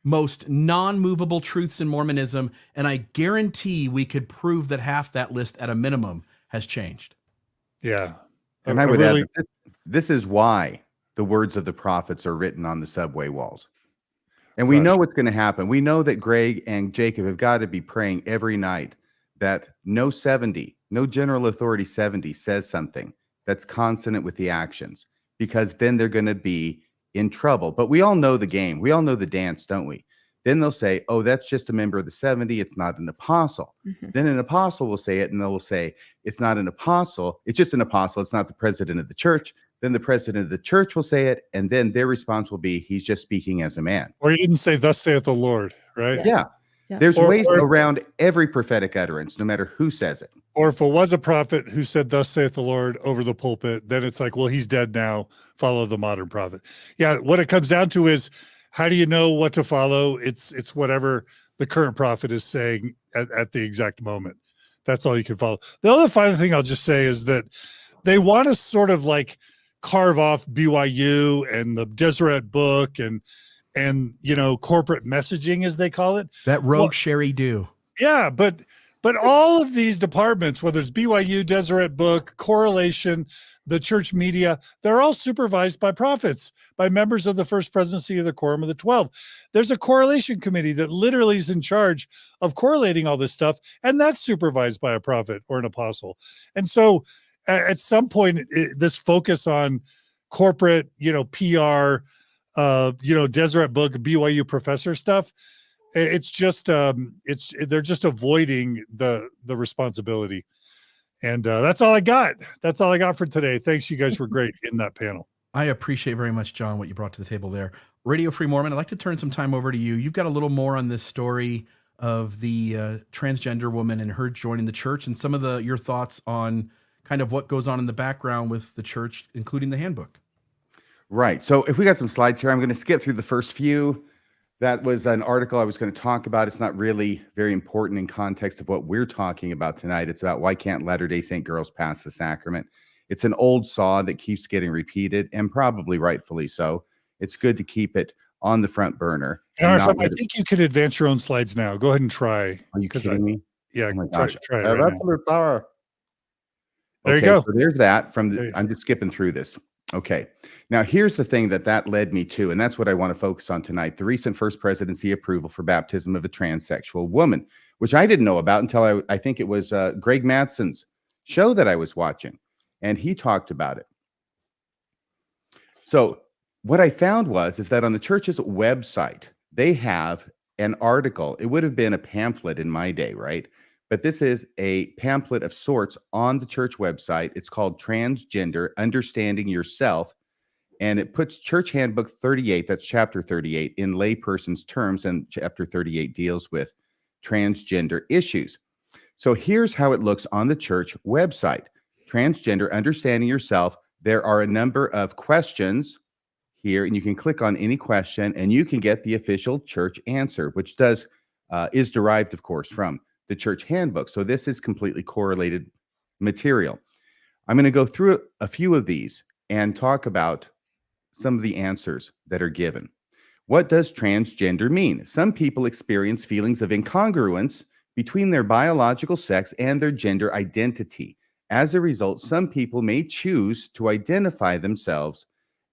most non-movable truths in Mormonism, and I guarantee we could prove that half that list at a minimum has changed. Yeah. And I would add that this is why the words of the prophets are written on the subway walls. And we know what's going to happen. We know that Greg and Jacob have got to be praying every night that no general authority 70 says something that's consonant with the actions, because then they're going to be in trouble. But we all know the game. We all know the dance, don't we? Then they'll say, oh, that's just a member of the 70. It's not an apostle. Then an apostle will say it, and they'll say, it's not an apostle. It's just an apostle. It's not the president of the church. Then the president of the church will say it, and then their response will be, he's just speaking as a man. Or he didn't say, thus saith the Lord, right? Yeah. There's ways around every prophetic utterance, no matter who says it. Or if it was a prophet who said, thus saith the Lord over the pulpit, then it's like, well, he's dead now. Follow the modern prophet. Yeah. What it comes down to is, how do you know what to follow? It's whatever the current prophet is saying at the exact moment. That's all you can follow. The other final thing I'll just say is that they want to sort of like carve off BYU and the Deseret book and corporate messaging, as they call it. That rogue Sherry do. Yeah, but all of these departments, whether it's BYU, Deseret book, correlation, the church media, they're all supervised by prophets, by members of the first presidency of the Quorum of the 12. There's a correlation committee that literally is in charge of correlating all this stuff, and that's supervised by a prophet or an apostle. And so at some point, this focus on corporate, PR, Deseret book, BYU professor stuff, it's just they're just avoiding the responsibility. And that's all I got. That's all I got for today. Thanks. You guys were great in that panel. I appreciate very much, John, what you brought to the table there. Radio Free Mormon, I'd like to turn some time over to you. You've got a little more on this story of the transgender woman and her joining the church, and some of your thoughts on kind of what goes on in the background with the church, including the handbook. Right. So if we got some slides here, I'm going to skip through the first few. That was an article I was going to talk about. It's not really very important in context of what we're talking about tonight. It's about why can't Latter-day Saint girls pass the sacrament. It's an old saw that keeps getting repeated, and probably rightfully so. It's good to keep it on the front burner. I think you could advance your own slides now. Go ahead and try. Are you kidding me? Yeah, oh my gosh. try it right now. There you go. So there's that I'm just skipping through this. Okay. Now here's the thing that led me to, and that's what I want to focus on tonight. The recent first presidency approval for baptism of a transsexual woman, which I didn't know about until I think it was Greg Matson's show that I was watching, and he talked about it. So what I found is that on the church's website, they have an article. It would have been a pamphlet in my day, right? But this is a pamphlet of sorts on the church website. It's called Transgender, Understanding Yourself. And it puts Church Handbook 38, that's chapter 38, in layperson's terms. And chapter 38 deals with transgender issues. So here's how it looks on the church website. Transgender, Understanding Yourself. There are a number of questions here, and you can click on any question, and you can get the official church answer, which is derived, of course, from the church handbook. So this is completely correlated material. I'm going to go through a few of these and talk about some of the answers that are given. What does transgender mean? Some people experience feelings of incongruence between their biological sex and their gender identity. As a result, some people may choose to identify themselves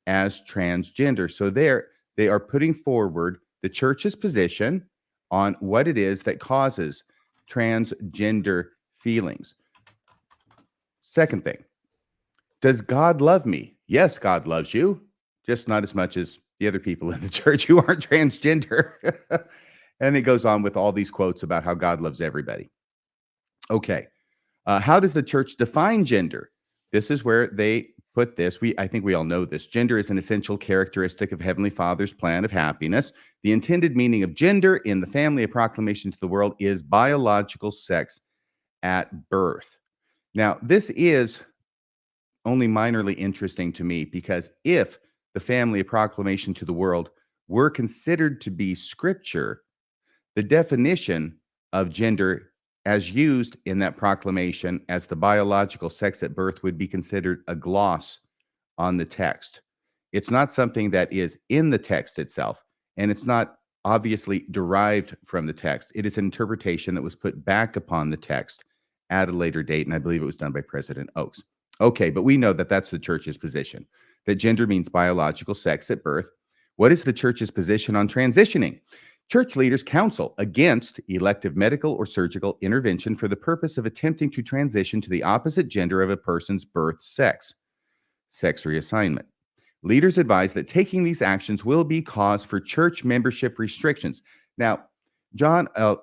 as transgender. So they are putting forward the church's position on what it is that causes transgender feelings. Second thing, does God love me? Yes, God loves you, just not as much as the other people in the church who aren't transgender. And it goes on with all these quotes about how God loves everybody. Okay. How does the church define gender? This is where they put this, I think we all know this. Gender is an essential characteristic of Heavenly Father's plan of happiness. The intended meaning of gender in the family of proclamation to the world is biological sex at birth. Now, this is only minorly interesting to me, because if the family of proclamation to the world were considered to be scripture, the definition of gender as used in that proclamation as the biological sex at birth would be considered a gloss on the text. It's not something that is in the text itself, and it's not obviously derived from the text. It is an interpretation that was put back upon the text at a later date, and I believe it was done by President Oakes. Okay, but we know that that's the church's position, that gender means biological sex at birth. What is the church's position on transitioning? Church leaders counsel against elective medical or surgical intervention for the purpose of attempting to transition to the opposite gender of a person's birth sex reassignment. Leaders advise that taking these actions will be cause for church membership restrictions. Now, John, a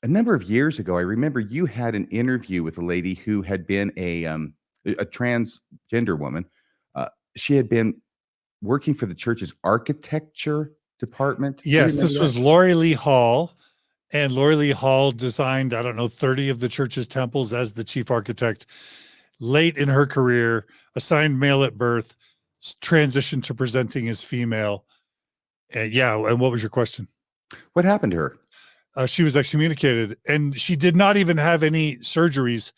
number of years ago, I remember you had an interview with a lady who had been a transgender woman. She had been working for the church's architecture department. Yes, this was Lori Lee Hall. And Lori Lee Hall designed, 30 of the church's temples as the chief architect. Late in her career, assigned male at birth, transitioned to presenting as female. And what was your question? What happened to her? She was excommunicated, and she did not even have any surgeries,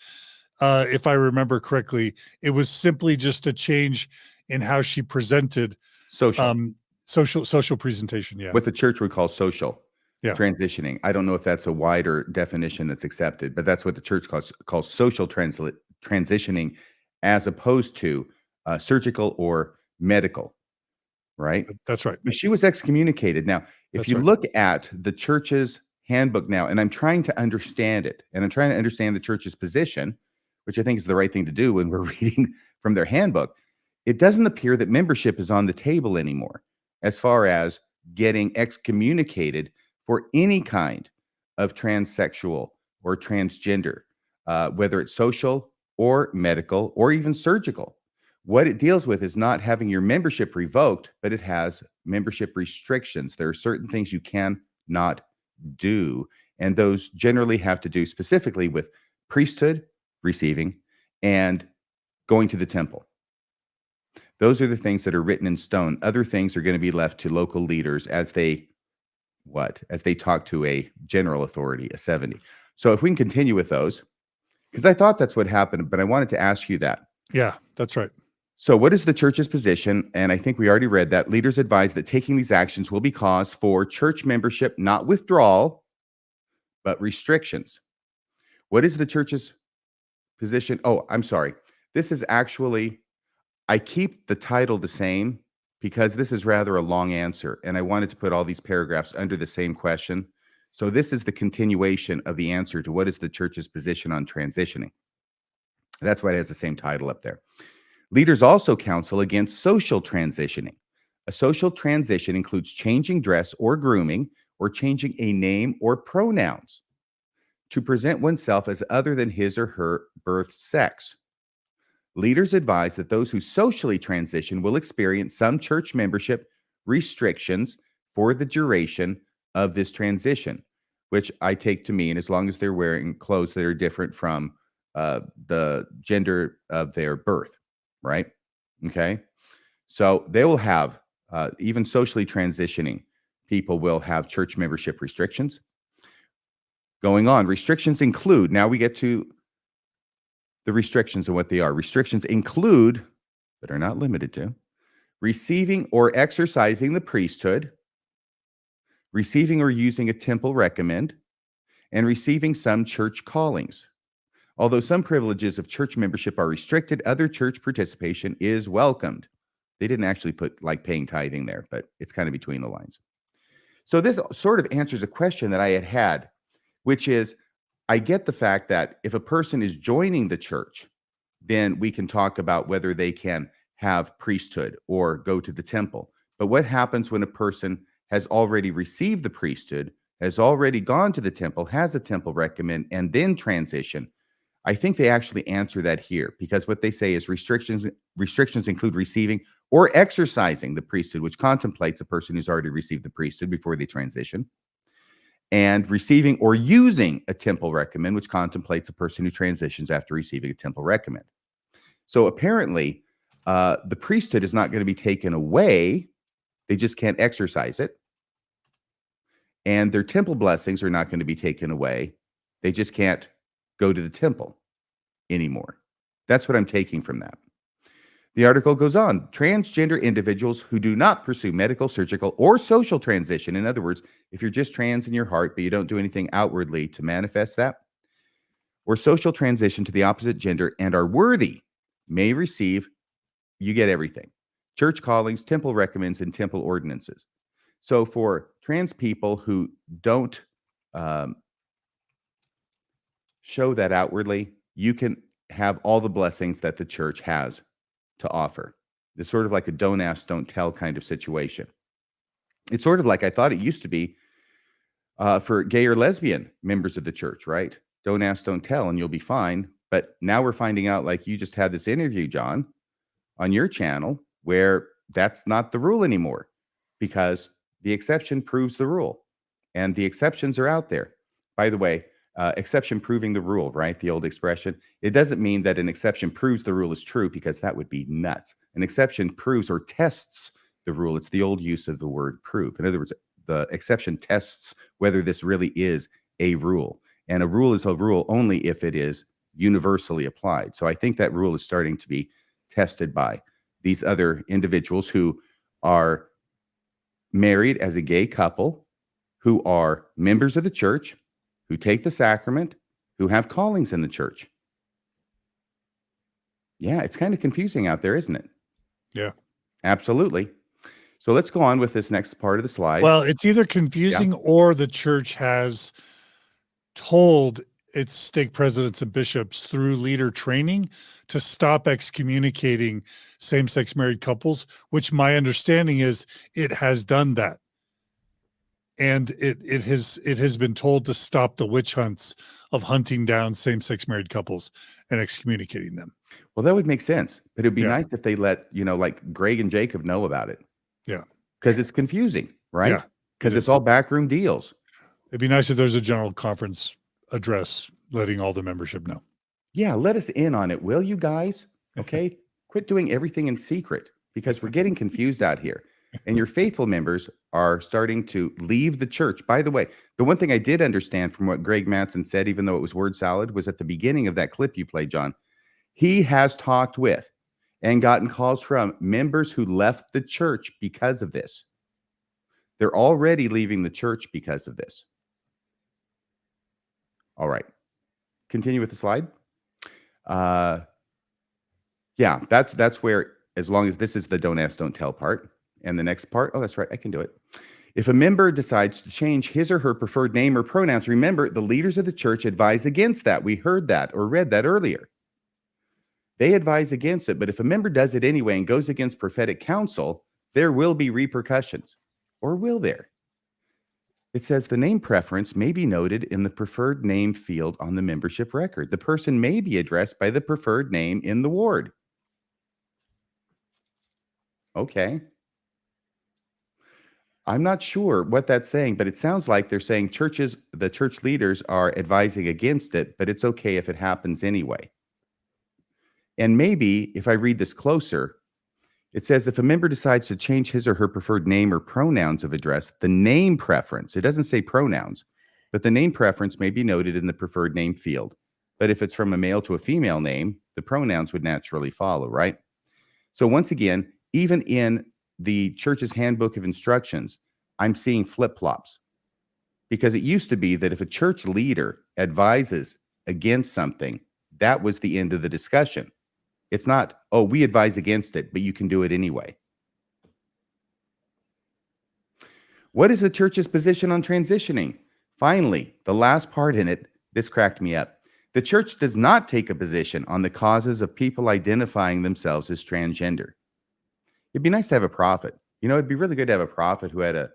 if I remember correctly. It was simply just a change in how she presented. Social presentation, yeah. What the church would call social transitioning. I don't know if that's a wider definition that's accepted, but that's what the church calls social transitioning, as opposed to surgical or medical, right? That's right. But she was excommunicated. Now, if you look at the church's handbook now, and I'm trying to understand it, and I'm trying to understand the church's position, which I think is the right thing to do when we're reading from their handbook, it doesn't appear that membership is on the table anymore as far as getting excommunicated for any kind of transsexual or transgender, whether it's social or medical or even surgical. What it deals with is not having your membership revoked, but it has membership restrictions. There are certain things you cannot do, and those generally have to do specifically with priesthood, receiving, and going to the temple. Those are the things that are written in stone. Other things are going to be left to local leaders as they talk to a general authority, a 70. So if we can continue with those, because I thought that's what happened, but I wanted to ask you that. Yeah, that's right. So what is the church's position? And I think we already read that. Leaders advise that taking these actions will be cause for church membership, not withdrawal, but restrictions. What is the church's position? Oh, I'm sorry. This is actually, I keep the title the same because this is rather a long answer, and I wanted to put all these paragraphs under the same question. So this is the continuation of the answer to what is the church's position on transitioning. That's why it has the same title up there. Leaders also counsel against social transitioning. A social transition includes changing dress or grooming, or changing a name or pronouns to present oneself as other than his or her birth sex. Leaders advise that those who socially transition will experience some church membership restrictions for the duration of this transition, which I take to mean as long as they're wearing clothes that are different from the gender of their birth, right? Okay. So they will have, even socially transitioning people will have church membership restrictions. Going on, restrictions include, now we get to the restrictions and what they are. Restrictions include, but are not limited to, receiving or exercising the priesthood, receiving or using a temple recommend, and receiving some church callings. Although some privileges of church membership are restricted, other church participation is welcomed. They didn't actually put like paying tithing there, but it's kind of between the lines. So this sort of answers a question that I had, which is, I get the fact that if a person is joining the church, then we can talk about whether they can have priesthood or go to the temple. But what happens when a person has already received the priesthood, has already gone to the temple, has a temple recommend, and then transition? I think they actually answer that here, because what they say is restrictions include receiving or exercising the priesthood, which contemplates a person who's already received the priesthood before they transition, and receiving or using a temple recommend, which contemplates a person who transitions after receiving a temple recommend. So apparently, the priesthood is not going to be taken away. They just can't exercise it. And their temple blessings are not going to be taken away. They just can't go to the temple anymore. That's what I'm taking from that. The article goes on. Transgender individuals who do not pursue medical, surgical, or social transition, in other words, if you're just trans in your heart, but you don't do anything outwardly to manifest that, or social transition to the opposite gender and are worthy, may receive, you get everything, church callings, temple recommends, and temple ordinances. So for trans people who don't show that outwardly, you can have all the blessings that the church has to offer. It's sort of like a don't ask, don't tell kind of situation. It's sort of like I thought it used to be for gay or lesbian members of the church, right? Don't ask, don't tell, and you'll be fine. But now we're finding out, like you just had this interview, John, on your channel, where that's not the rule anymore, because the exception proves the rule, and the exceptions are out there. By the way, exception proving the rule, right? The old expression. It doesn't mean that an exception proves the rule is true, because that would be nuts. An exception proves or tests the rule. It's the old use of the word prove. In other words, the exception tests whether this really is a rule. And a rule is a rule only if it is universally applied. So I think that rule is starting to be tested by these other individuals who are married as a gay couple, who are members of the church, who take the sacrament, who have callings in the church. Yeah, it's kind of confusing out there, isn't it? Yeah. Absolutely. So let's go on with this next part of the slide. Well, it's either confusing or the church has told its stake presidents and bishops through leader training to stop excommunicating same-sex married couples, which my understanding is it has done that. And it has been told to stop the witch hunts of hunting down same-sex married couples and excommunicating them. Well, that would make sense, but it'd be nice if they let, like Greg and Jacob know about it. Yeah. Because it's confusing, right? Yeah, because it's all backroom deals. It'd be nice if there's a general conference address letting all the membership know. Yeah, let us in on it, will you guys? Okay, quit doing everything in secret, because we're getting confused out here. And your faithful members are starting to leave the church. By the way, the one thing I did understand from what Greg Manson said, even though it was word salad, was at the beginning of that clip you played, John. He has talked with and gotten calls from members who left the church because of this. They're already leaving the church because of this. All right. Continue with the slide. Yeah, that's where, as long as this is the don't ask, don't tell part. And the next part, oh, that's right, I can do it. If a member decides to change his or her preferred name or pronouns, remember, the leaders of the church advise against that. We heard that or read that earlier. They advise against it, but if a member does it anyway and goes against prophetic counsel, there will be repercussions. Or will there? It says the name preference may be noted in the preferred name field on the membership record. The person may be addressed by the preferred name in the ward. Okay. I'm not sure what that's saying, but it sounds like they're saying the church leaders are advising against it, but it's okay if it happens anyway. And maybe if I read this closer, it says if a member decides to change his or her preferred name or pronouns of address, the name preference, it doesn't say pronouns, but the name preference may be noted in the preferred name field. But if it's from a male to a female name, the pronouns would naturally follow, right? So once again, even in the church's handbook of instructions, I'm seeing flip-flops, because it used to be that if a church leader advises against something, that was the end of the discussion. It's not, oh, we advise against it, but you can do it anyway. What is the church's position on transitioning? Finally, the last part in it, this cracked me up. The church does not take a position on the causes of people identifying themselves as transgender. It'd be nice to have a prophet. It'd be really good to have a prophet who had a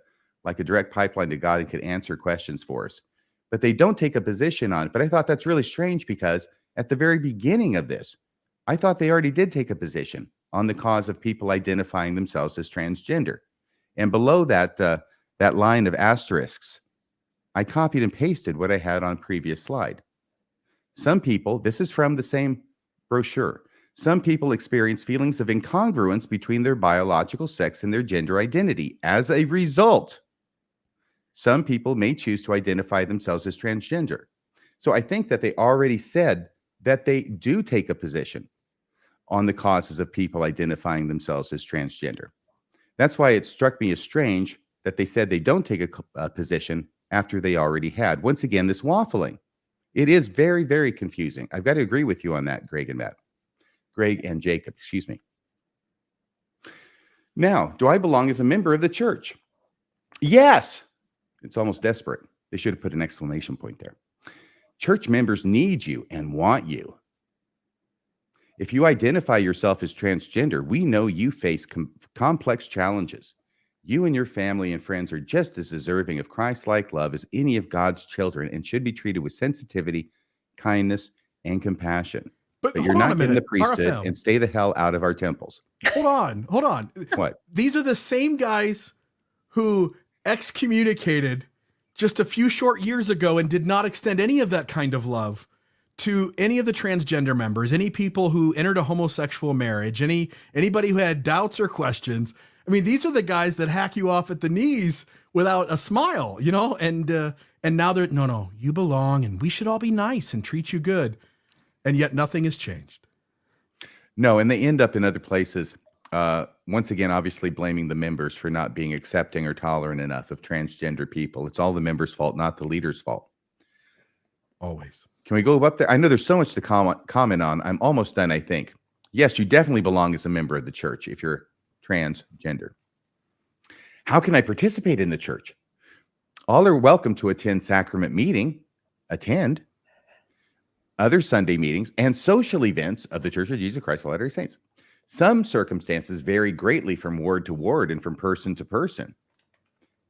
direct pipeline to God and could answer questions for us. But they don't take a position on it. But I thought that's really strange, because at the very beginning of this, I thought they already did take a position on the cause of people identifying themselves as transgender. And below that, that line of asterisks, I copied and pasted what I had on previous slide. Some people, this is from the same brochure, some people experience feelings of incongruence between their biological sex and their gender identity. As a result, some people may choose to identify themselves as transgender. So I think that they already said that they do take a position on the causes of people identifying themselves as transgender. That's why it struck me as strange that they said they don't take a position after they already had. Once again, this waffling. It is very, very confusing. I've got to agree with you on that, Greg and Jacob, excuse me. Now, do I belong as a member of the church? Yes. It's almost desperate. They should have put an exclamation point there. Church members need you and want you. If you identify yourself as transgender, we know you face complex challenges. You and your family and friends are just as deserving of Christ-like love as any of God's children and should be treated with sensitivity, kindness, and compassion. But you're not getting the priesthood, RFL. and stay the hell out of our temples. Hold on. What? These are the same guys who excommunicated just a few short years ago and did not extend any of that kind of love to any of the transgender members, any people who entered a homosexual marriage, anybody who had doubts or questions. I mean, these are the guys that hack you off at the knees without a smile, you know, and now they're, no, you belong and we should all be nice and treat you good. And yet nothing has changed. No, and they end up in other places. Once again, obviously blaming the members for not being accepting or tolerant enough of transgender people. It's all the members' fault, not the leaders' fault. Always. Can we go up there? I know there's so much to comment on. I'm almost done, I think. Yes, you definitely belong as a member of the church if you're transgender. How can I participate in the church? All are welcome to attend sacrament meeting, attend other Sunday meetings, and social events of the Church of Jesus Christ of Latter-day Saints. Some circumstances vary greatly from ward to ward and from person to person.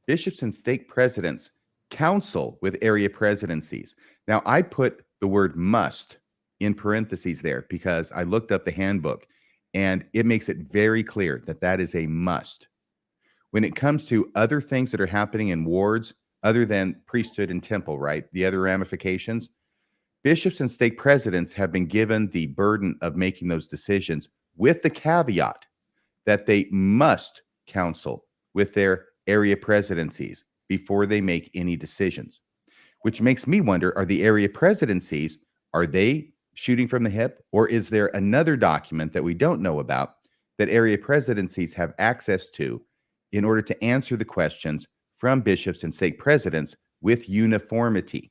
Bishops and stake presidents counsel with area presidencies. Now, I put the word must in parentheses there because I looked up the handbook, and it makes it very clear that that is a must. When it comes to other things that are happening in wards, other than priesthood and temple, right? The other ramifications, bishops and stake presidents have been given the burden of making those decisions with the caveat that they must counsel with their area presidencies before they make any decisions, which makes me wonder, are the area presidencies, are they shooting from the hip, or is there another document that we don't know about that area presidencies have access to in order to answer the questions from bishops and stake presidents with uniformity?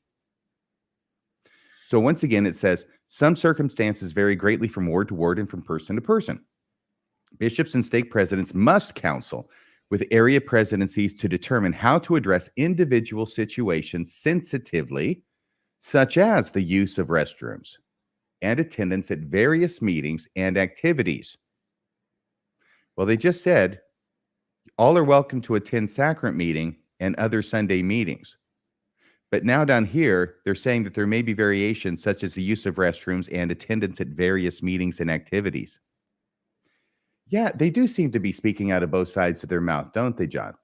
So once again, it says, some circumstances vary greatly from ward to ward and from person to person. Bishops and stake presidents must counsel with area presidencies to determine how to address individual situations sensitively, such as the use of restrooms and attendance at various meetings and activities. Well, they just said, all are welcome to attend sacrament meeting and other Sunday meetings. But now down here, they're saying that there may be variations such as the use of restrooms and attendance at various meetings and activities. Yeah, they do seem to be speaking out of both sides of their mouth, don't they, John?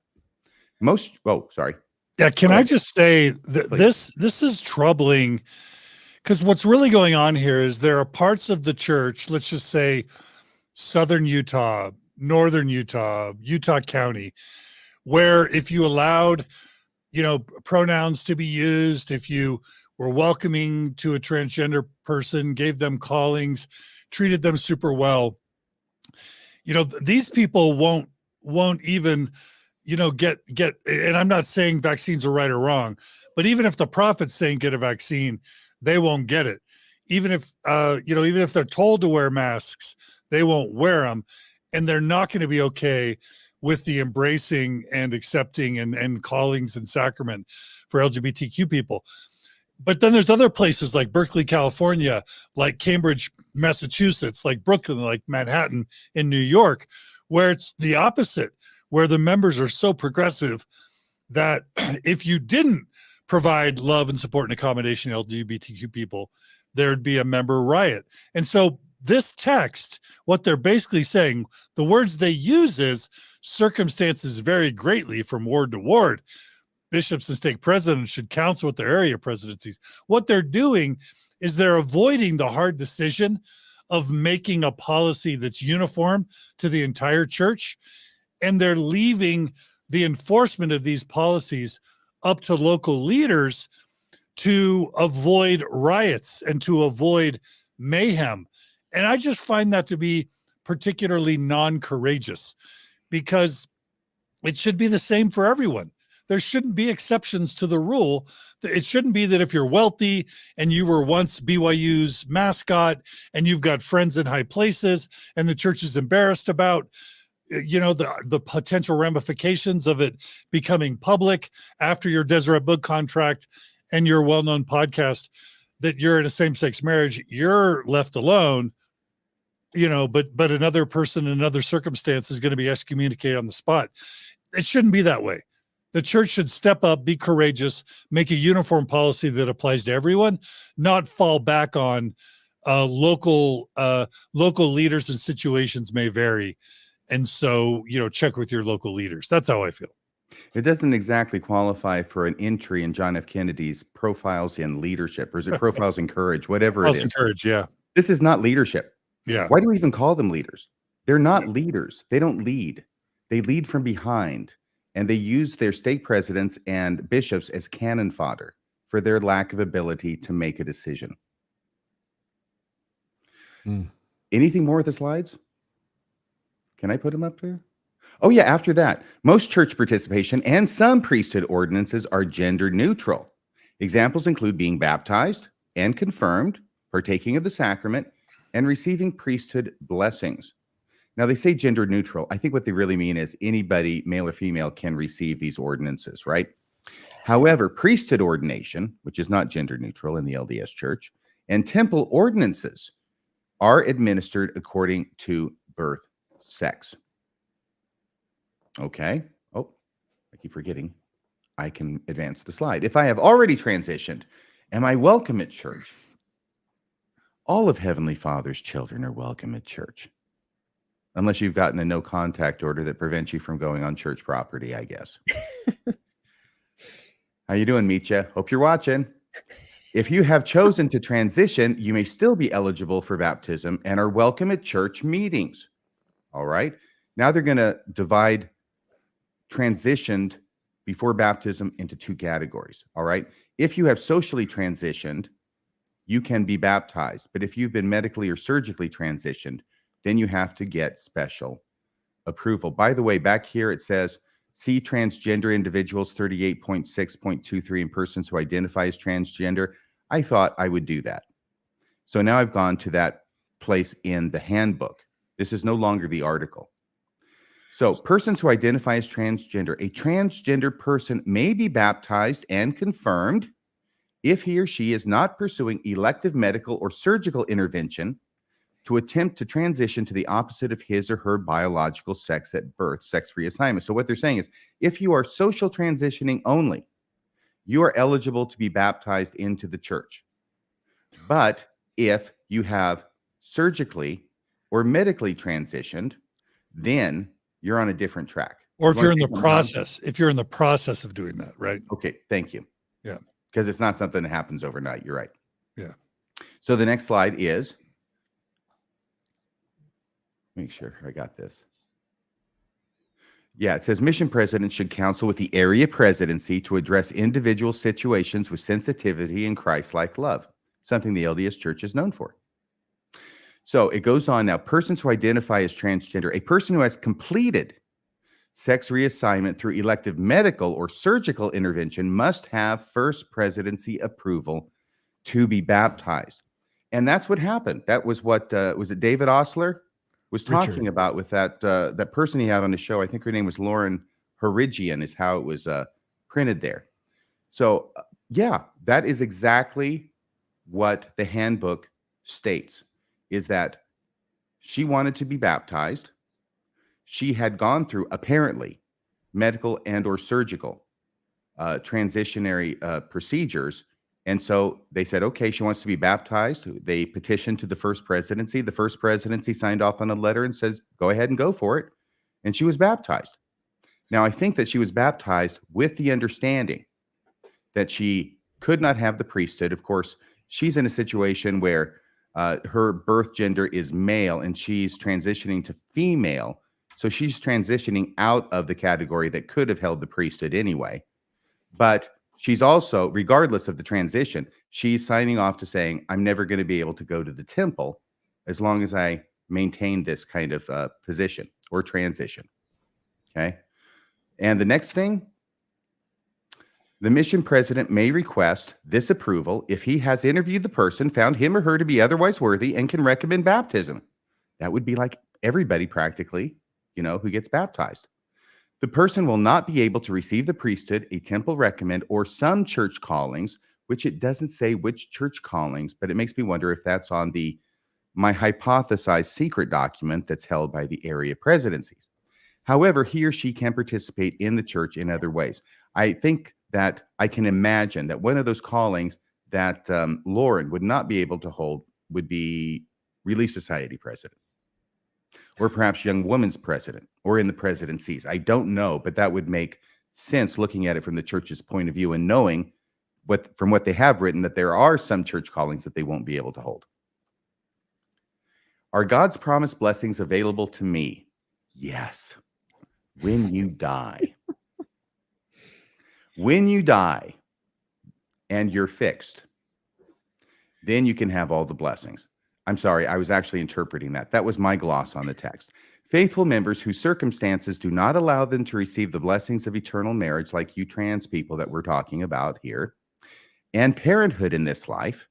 Sorry. Yeah, can I just say that this is troubling, because what's really going on here is there are parts of the church, let's just say southern Utah, northern Utah, Utah County, where if you allowed pronouns to be used, if you were welcoming to a transgender person, gave them callings, treated them super well, these people won't even, get, and I'm not saying vaccines are right or wrong, but even if the prophet's saying get a vaccine, they won't get it. Even if, even if they're told to wear masks, they won't wear them, and they're not going to be okay with the embracing and accepting and callings and sacrament for LGBTQ people. But then there's other places like Berkeley, California, like Cambridge, Massachusetts, like Brooklyn, like Manhattan in New York, where it's the opposite, where the members are so progressive that if you didn't provide love and support and accommodation to LGBTQ people, there'd be a member riot. And so this text, what they're basically saying, the words they use is circumstances vary greatly from ward to ward. Bishops and stake presidents should counsel with their area presidencies. What they're doing is they're avoiding the hard decision of making a policy that's uniform to the entire church. And they're leaving the enforcement of these policies up to local leaders to avoid riots and to avoid mayhem. And I just find that to be particularly non-courageous, because it should be the same for everyone. There shouldn't be exceptions to the rule. It shouldn't be that if you're wealthy and you were once BYU's mascot and you've got friends in high places and the church is embarrassed about, the potential ramifications of it becoming public after your Deseret Book contract and your well-known podcast, that you're in a same-sex marriage, you're left alone, but another person in another circumstance is going to be excommunicated on the spot. It shouldn't be that way. The church should step up, be courageous, make a uniform policy that applies to everyone, not fall back on local leaders, and situations may vary. And so, check with your local leaders. That's how I feel. It doesn't exactly qualify for an entry in John F. Kennedy's Profiles in Leadership, or is it Profiles in Courage, whatever it is. Profiles in Courage, yeah. This is not leadership. Yeah. Why do we even call them leaders? They're not leaders. They don't lead. They lead from behind, and they use their stake presidents and bishops as cannon fodder for their lack of ability to make a decision. Anything more with the slides? Can I put them up there? Oh yeah, after that, most church participation and some priesthood ordinances are gender neutral. Examples include being baptized and confirmed, partaking of the sacrament, and receiving priesthood blessings. Now, they say gender neutral. I think what they really mean is anybody, male or female, can receive these ordinances, right? However, priesthood ordination, which is not gender neutral in the LDS Church, and temple ordinances are administered according to birth sex. Okay. Oh, I keep forgetting. I can advance the slide. If I have already transitioned, am I welcome at church? All of Heavenly Father's children are welcome at church. Unless you've gotten a no contact order that prevents you from going on church property, I guess. How you doing, Meetcha? Hope you're watching. If you have chosen to transition, you may still be eligible for baptism and are welcome at church meetings. All right. Now they're going to divide transitioned before baptism into two categories. All right. If you have socially transitioned, you can be baptized. But if you've been medically or surgically transitioned, then you have to get special approval. By the way, back here it says, see transgender individuals 38.6.23 and persons who identify as transgender. I thought I would do that. So now I've gone to that place in the handbook. This is no longer the article. So persons who identify as transgender, a transgender person may be baptized and confirmed if he or she is not pursuing elective medical or surgical intervention to attempt to transition to the opposite of his or her biological sex at birth, sex-free assignment. So what they're saying is, if you are social transitioning only, you are eligible to be baptized into the church. But if you have surgically or medically transitioned, then you're on a different track. Or if you're in the process of doing that, right? Okay, thank you. Yeah. Because it's not something that happens overnight. You're right. Yeah. So the next slide is, make sure I got this. Yeah, it says mission presidents should counsel with the area presidency to address individual situations with sensitivity and Christ-like love, something the LDS Church is known for. So it goes on now. Persons who identify as transgender, a person who has completed sex reassignment through elective medical or surgical intervention must have first presidency approval to be baptized. And that's what happened. That was what, was it David Osler was talking about with that that person he had on the show. I think her name was Lauren Horigian is how it was printed there. So yeah, that is exactly what the handbook states, is that she wanted to be baptized. She had gone through, apparently, medical and or surgical transitionary procedures And so they said, okay, she wants to be baptized. They petitioned to the first presidency. The first presidency signed off on a letter and says, go ahead and go for it. And she was baptized. Now, I think that she was baptized with the understanding that she could not have the priesthood. Of course, she's in a situation where her birth gender is male and she's transitioning to female. So she's transitioning out of the category that could have held the priesthood anyway. But she's also, regardless of the transition, she's signing off to saying, I'm never going to be able to go to the temple as long as I maintain this kind of position or transition. Okay. And the next thing, the mission president may request this approval if he has interviewed the person, found him or her to be otherwise worthy, and can recommend baptism. That would be like everybody practically, who gets baptized. The person will not be able to receive the priesthood, a temple recommend, or some church callings, which it doesn't say which church callings, but it makes me wonder if that's on my hypothesized secret document that's held by the area presidencies. However, he or she can participate in the church in other ways. I think that I can imagine that one of those callings that Lauren would not be able to hold would be Relief Society president, or perhaps Young Women's president, or in the presidencies. I don't know, but that would make sense looking at it from the church's point of view and knowing from what they have written that there are some church callings that they won't be able to hold. Are God's promised blessings available to me? Yes. When you die. When you die and you're fixed, then you can have all the blessings. I'm sorry, I was actually interpreting that. That was my gloss on the text. Faithful members whose circumstances do not allow them to receive the blessings of eternal marriage, like you trans people that we're talking about here, and parenthood in this life,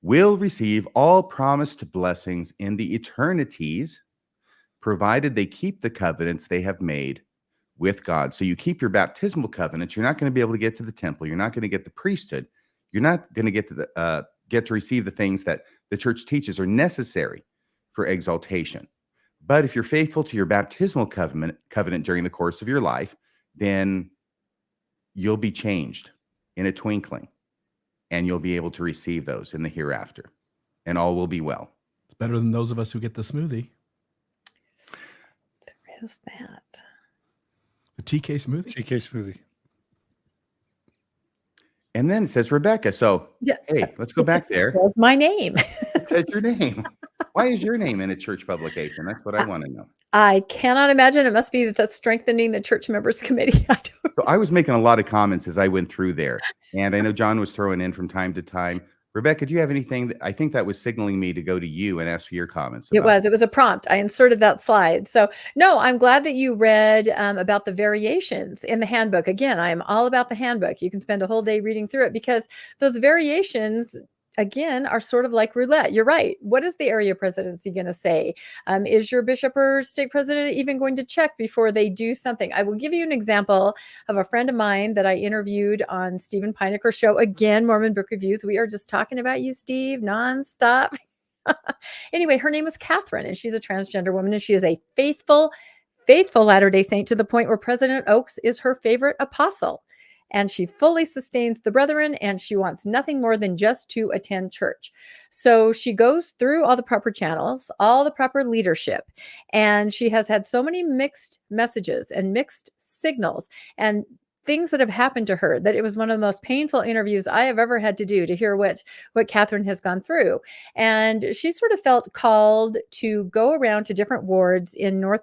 will receive all promised blessings in the eternities, provided they keep the covenants they have made with God. So you keep your baptismal covenants. You're not going to be able to get to the temple. You're not going to get the priesthood. You're not going to get to receive the things that the church teaches are necessary for exaltation. But if you're faithful to your baptismal covenant during the course of your life, then you'll be changed in a twinkling, and you'll be able to receive those in the hereafter, and all will be well. It's better than those of us who get the smoothie. There is that. The TK smoothie? TK smoothie. And then it says Rebecca. So, Yeah. hey, let's go back there. Says my name. It says your name. Why is your name in a church publication? That's what I want to know. I cannot imagine. It must be the strengthening the church members committee. So I was making a lot of comments as I went through there. And I know John was throwing in from time to time. Rebecca, do you have anything? I think that was signaling me to go to you and ask for your comments. It was a prompt. I inserted that slide. So no, I'm glad that you read about the variations in the handbook. Again, I am all about the handbook. You can spend a whole day reading through it because those variations, again, are sort of like roulette. You're right. What is the area presidency going to say? Is your bishop or stake president even going to check before they do something? I will give you an example of a friend of mine that I interviewed on Stephen Pineker's show. Again, Mormon Book Reviews. We are just talking about you, Steve, nonstop. Anyway, her name was Catherine, and she's a transgender woman, and she is a faithful Latter-day Saint to the point where President Oaks is her favorite apostle. And she fully sustains the brethren, and she wants nothing more than just to attend church. So she goes through all the proper channels, all the proper leadership, and she has had so many mixed messages and mixed signals and things that have happened to her that it was one of the most painful interviews I have ever had to do to hear what Catherine has gone through. And she sort of felt called to go around to different wards in North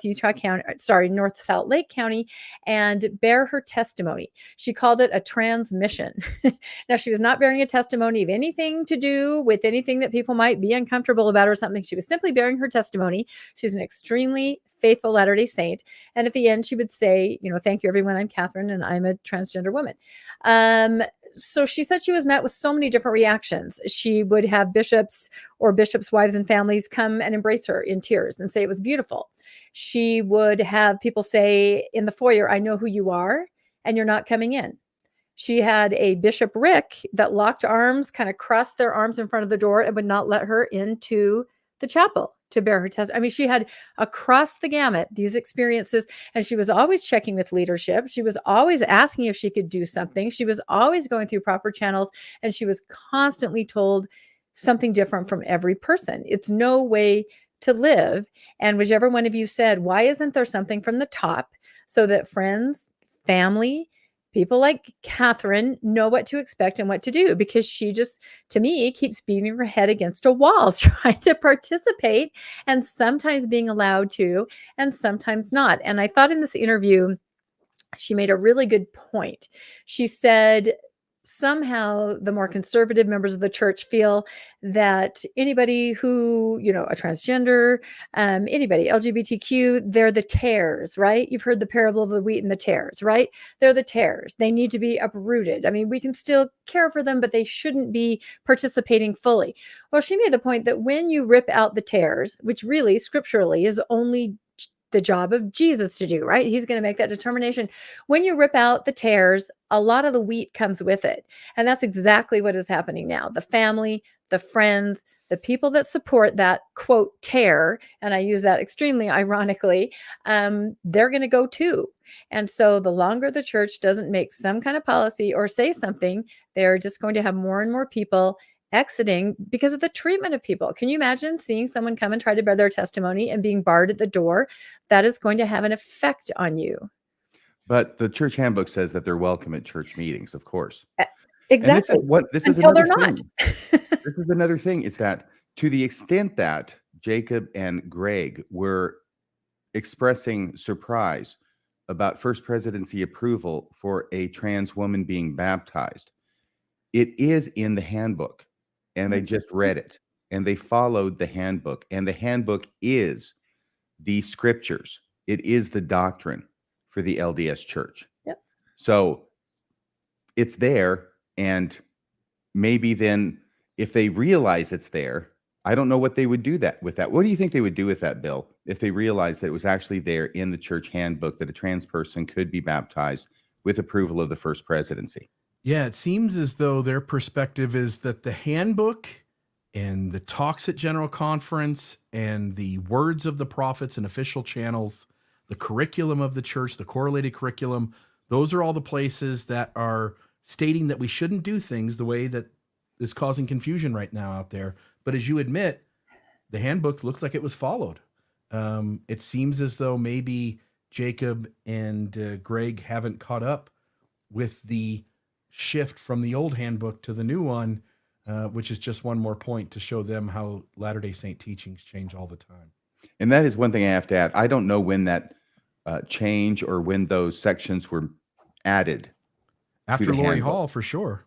Salt Lake County and bear her testimony. She called it a transmission. Now, she was not bearing a testimony of anything to do with anything that people might be uncomfortable about or something. She was simply bearing her testimony. She's an extremely faithful Latter-day Saint. And at the end, she would say, thank you, everyone. I'm Catherine, and I'm a transgender woman. So she said she was met with so many different reactions. She would have bishops or bishops' wives and families come and embrace her in tears and say it was beautiful. She would have people say in the foyer, I know who you are, and you're not coming in. She had a Bishop Rick that locked arms, kind of crossed their arms in front of the door and would not let her into the chapel to bear her test. I mean, she had across the gamut these experiences, and she was always checking with leadership. She was always asking if she could do something. She was always going through proper channels, and she was constantly told something different from every person. It's no way to live. And whichever one of you said, why isn't there something from the top so that friends, family, people like Catherine know what to expect and what to do? Because she just, to me, keeps beating her head against a wall, trying to participate and sometimes being allowed to and sometimes not. And I thought in this interview, she made a really good point. She said, somehow the more conservative members of the church feel that anybody who, a transgender, anybody LGBTQ, they're the tares, right? You've heard the parable of the wheat and the tares, right? They're the tares. They need to be uprooted. I mean, we can still care for them, but they shouldn't be participating fully. Well, she made the point that when you rip out the tares, which really scripturally is only the job of Jesus to do, right? He's going to make that determination. When you rip out the tares, a lot of the wheat comes with it. And that's exactly what is happening now. The family, the friends, the people that support that quote tear, and I use that extremely ironically, they're going to go too. And so the longer the church doesn't make some kind of policy or say something, they're just going to have more and more people exiting because of the treatment of people. Can you imagine seeing someone come and try to bear their testimony and being barred at the door? That is going to have an effect on you. But the church handbook says that they're welcome at church meetings, of course. Exactly. And this is Until another they're thing. not. This is another thing. Is that to the extent that Jacob and Greg were expressing surprise about First Presidency approval for a trans woman being baptized, it is in the handbook. And they just read it and they followed the handbook, and the handbook is the scriptures. It is the doctrine for the LDS church. Yep. So it's there. And maybe then if they realize it's there, I don't know what they would do with that. What do you think they would do with that, Bill, if they realized that it was actually there in the church handbook that a trans person could be baptized with approval of the First Presidency? Yeah, it seems as though their perspective is that the handbook and the talks at General Conference and the words of the prophets and official channels, the curriculum of the church, the correlated curriculum, those are all the places that are stating that we shouldn't do things the way that is causing confusion right now out there. But as you admit, the handbook looks like it was followed. It seems as though maybe Jacob and Greg haven't caught up with the shift from the old handbook to the new one, which is just one more point to show them how Latter-day Saint teachings change all the time. And that is one thing I have to add. I don't know when that change or when those sections were added. After Lori Hall, for sure.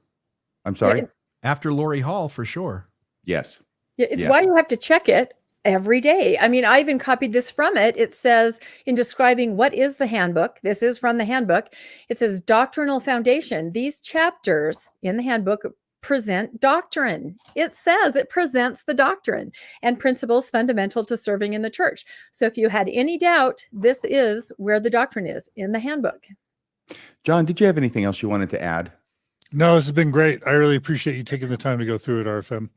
I'm sorry? Yeah. After Lori Hall, for sure. Yes. Yeah, it's why you have to check it every day. I mean, I even copied this from it. It says in describing what is the handbook, this is from the handbook. It says doctrinal foundation. These chapters in the handbook present doctrine. It says it presents the doctrine and principles fundamental to serving in the church. So if you had any doubt, this is where the doctrine is in the handbook. John, did you have anything else you wanted to add? No, this has been great. I really appreciate you taking the time to go through it, RFM.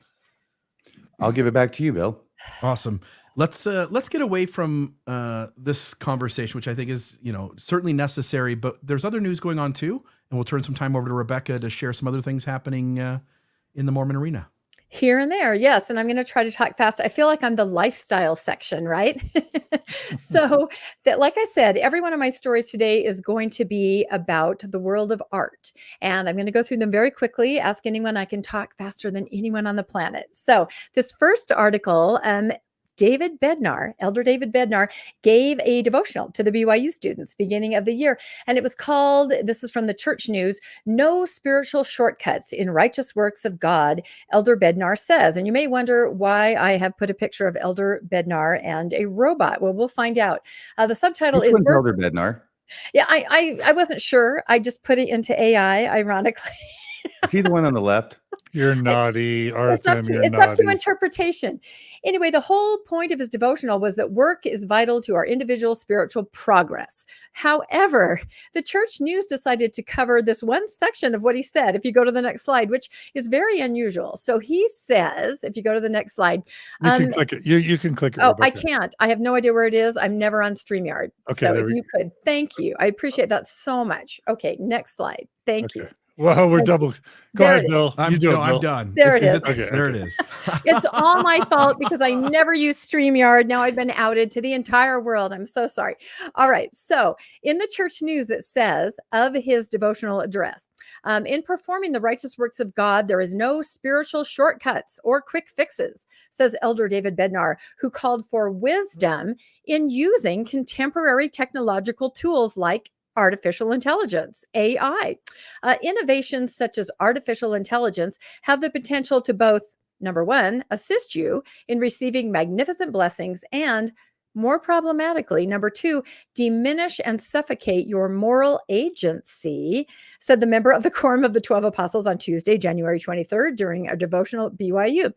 I'll give it back to you, Bill. Awesome. Let's get away from this conversation, which I think is, certainly necessary, but there's other news going on too. And we'll turn some time over to Rebecca to share some other things happening in the Mormon arena. Here and there, yes. And I'm going to try to talk fast. I feel like I'm the lifestyle section, right? So that, like I said, every one of my stories today is going to be about the world of art. And I'm going to go through them very quickly. Ask anyone, I can talk faster than anyone on the planet. So this first article, David Bednar, Elder David Bednar, gave a devotional to the BYU students beginning of the year. And it was called, this is from the Church News, No Spiritual Shortcuts in Righteous Works of God, Elder Bednar says. And you may wonder why I have put a picture of Elder Bednar and a robot. Well, we'll find out. The subtitle Which is one's Elder Bednar? Yeah, I wasn't sure. I just put it into AI, ironically. Is he the one on the left? You're naughty, Artham. You're It's up to naughty. interpretation. Anyway, the whole point of his devotional was that work is vital to our individual spiritual progress. However, the Church News decided to cover this one section of what he said. If you go to the next slide, which is very unusual. So he says, if you go to the next slide, You can click it. You can click it. oh, I Rebecca. can't. I have no idea where it is. I'm never on StreamYard. Okay, So there if we you could, thank you. I appreciate that so much. Okay, next slide. Thank you. Okay. Well, we're Thank double. you. Go There ahead, it is. Bill. You do it, Bill. I'm done. There it is. Okay, There okay. it is. It's all my fault because I never use StreamYard. Now I've been outed to the entire world. I'm so sorry. All right. So in the Church News, it says of his devotional address, in performing the righteous works of God, there is no spiritual shortcuts or quick fixes, says Elder David Bednar, who called for wisdom in using contemporary technological tools like artificial intelligence, AI. Innovations such as artificial intelligence have the potential to both, number one, assist you in receiving magnificent blessings, and more problematically, number two, diminish and suffocate your moral agency, said the member of the Quorum of the 12 Apostles on Tuesday, January 23rd, during a devotional at BYU.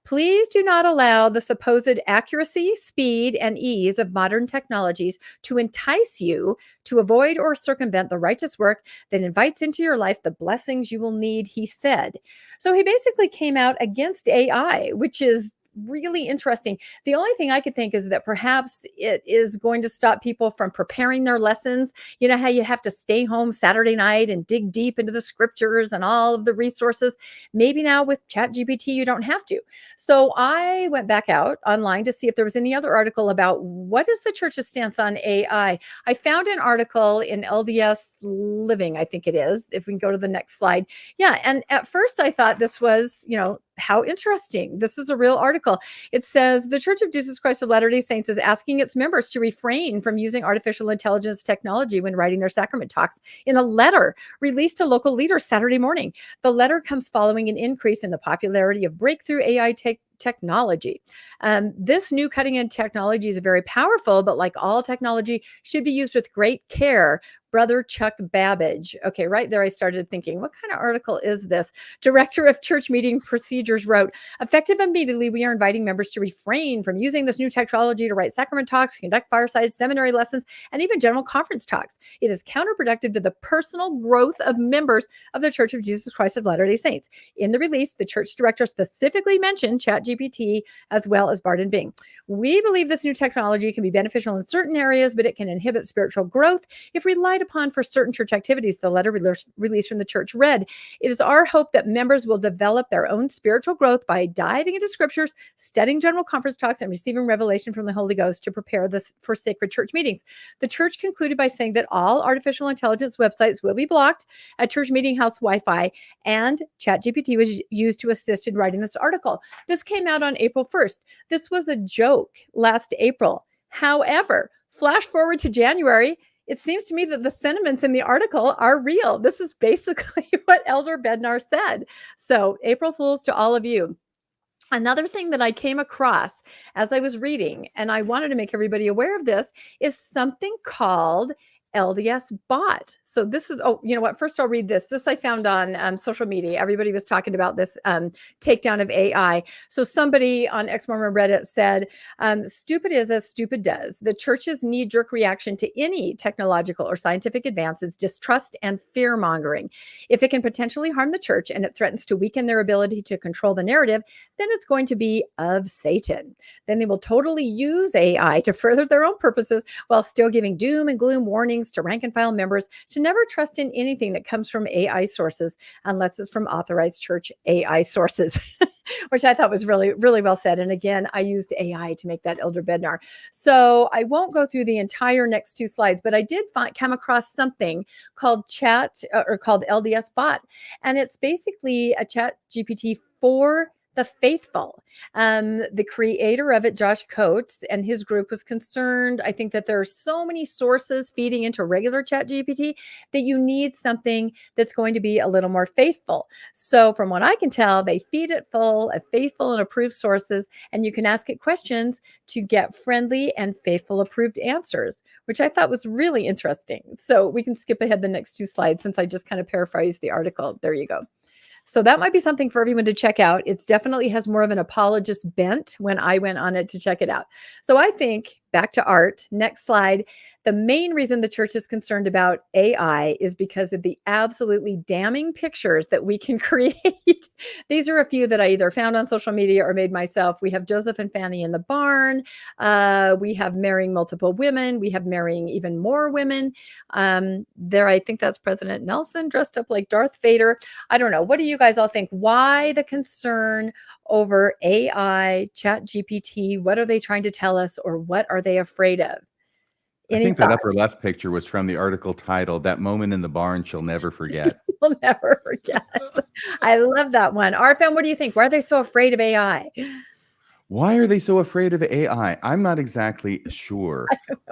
Please do not allow the supposed accuracy, speed, and ease of modern technologies to entice you to avoid or circumvent the righteous work that invites into your life the blessings you will need, he said. So he basically came out against AI, which is really interesting. The only thing I could think is that perhaps it is going to stop people from preparing their lessons. You know how you have to stay home Saturday night and dig deep into the scriptures and all of the resources. Maybe now with ChatGPT, you don't have to. So I went back out online to see if there was any other article about what is the church's stance on AI. I found an article in LDS Living, I think it is, if we can go to the next slide. Yeah. And at first I thought this was, how interesting. This is a real article. It says the Church of Jesus Christ of Latter-day Saints is asking its members to refrain from using artificial intelligence technology when writing their sacrament talks in a letter released to local leaders Saturday morning. The letter comes following an increase in the popularity of breakthrough AI technology. This new cutting-edge technology is very powerful, but like all technology, should be used with great care. Brother Chuck Babbage. Okay, right there I started thinking, what kind of article is this? Director of Church Meeting Procedures wrote, effective immediately, we are inviting members to refrain from using this new technology to write sacrament talks, conduct firesides, seminary lessons, and even general conference talks. It is counterproductive to the personal growth of members of the Church of Jesus Christ of Latter-day Saints. In the release, the church director specifically mentioned ChatGPT as well as Bard and Bing. We believe this new technology can be beneficial in certain areas, but it can inhibit spiritual growth if relied upon for certain church activities, the letter released from the church read. It is our hope that members will develop their own spiritual growth by diving into scriptures, studying general conference talks, and receiving revelation from the Holy Ghost to prepare this for sacred church meetings. The church concluded by saying that all artificial intelligence websites will be blocked at church meeting house Wi-Fi, and ChatGPT was used to assist in writing this article. This came out on April 1st. This was a joke last April. However, flash forward to January, it seems to me that the sentiments in the article are real. This is basically what Elder Bednar said. So April Fools to all of you. Another thing that I came across as I was reading, and I wanted to make everybody aware of this, is something called LDS bot. So this is, you know what? First, I'll read this. This I found on social media. Everybody was talking about this takedown of AI. So somebody on Ex-Mormon Reddit said, stupid is as stupid does. The church's knee-jerk reaction to any technological or scientific advance is distrust and fear-mongering. If it can potentially harm the church and it threatens to weaken their ability to control the narrative, then it's going to be of Satan. Then they will totally use AI to further their own purposes while still giving doom and gloom warnings to rank and file members to never trust in anything that comes from AI sources unless it's from authorized church AI sources, which I thought was really, really well said. And again, I used AI to make that Elder Bednar. So I won't go through the entire next two slides, but I did come across something called called LDS bot. And it's basically a ChatGPT for the faithful. The creator of it, Josh Coates, and his group was concerned. I think that there are so many sources feeding into regular ChatGPT that you need something that's going to be a little more faithful. So from what I can tell, they feed it full of faithful and approved sources, and you can ask it questions to get friendly and faithful approved answers, which I thought was really interesting. So we can skip ahead the next two slides since I just kind of paraphrased the article. There you go. So that might be something for everyone to check out. It definitely has more of an apologist bent when I went on it to check it out. So I think, back to art, next slide, the main reason the church is concerned about AI is because of the absolutely damning pictures that we can create. These are a few that I either found on social media or made myself. We have Joseph and Fanny in the barn. We have marrying multiple women. We have marrying even more women. There, I think that's President Nelson dressed up like Darth Vader. I don't know. What do you guys all think? Why the concern over AI, ChatGPT? What are they trying to tell us, or what are they afraid of? I Any think that thoughts? upper left picture was from the article titled "That Moment in the Barn She'll Never Forget." We'll never forget. I love that one. RFM, what do you think? Why are they so afraid of AI? Why are they so afraid of AI? I'm not exactly sure,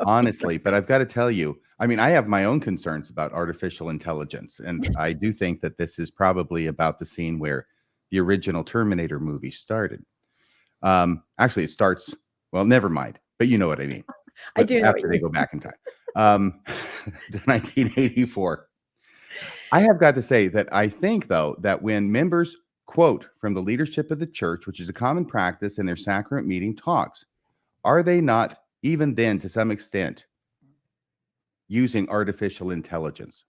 honestly, but I've got to tell you, I mean, I have my own concerns about artificial intelligence, and I do think that this is probably about the scene where the original Terminator movie started. Actually, it starts, well, never mind, but you know what I mean. I do know what After you they mean. go back in time. To 1984. I have got to say that I think, though, that when members quote from the leadership of the church, which is a common practice in their sacrament meeting talks, are they not, even then, to some extent, using artificial intelligence?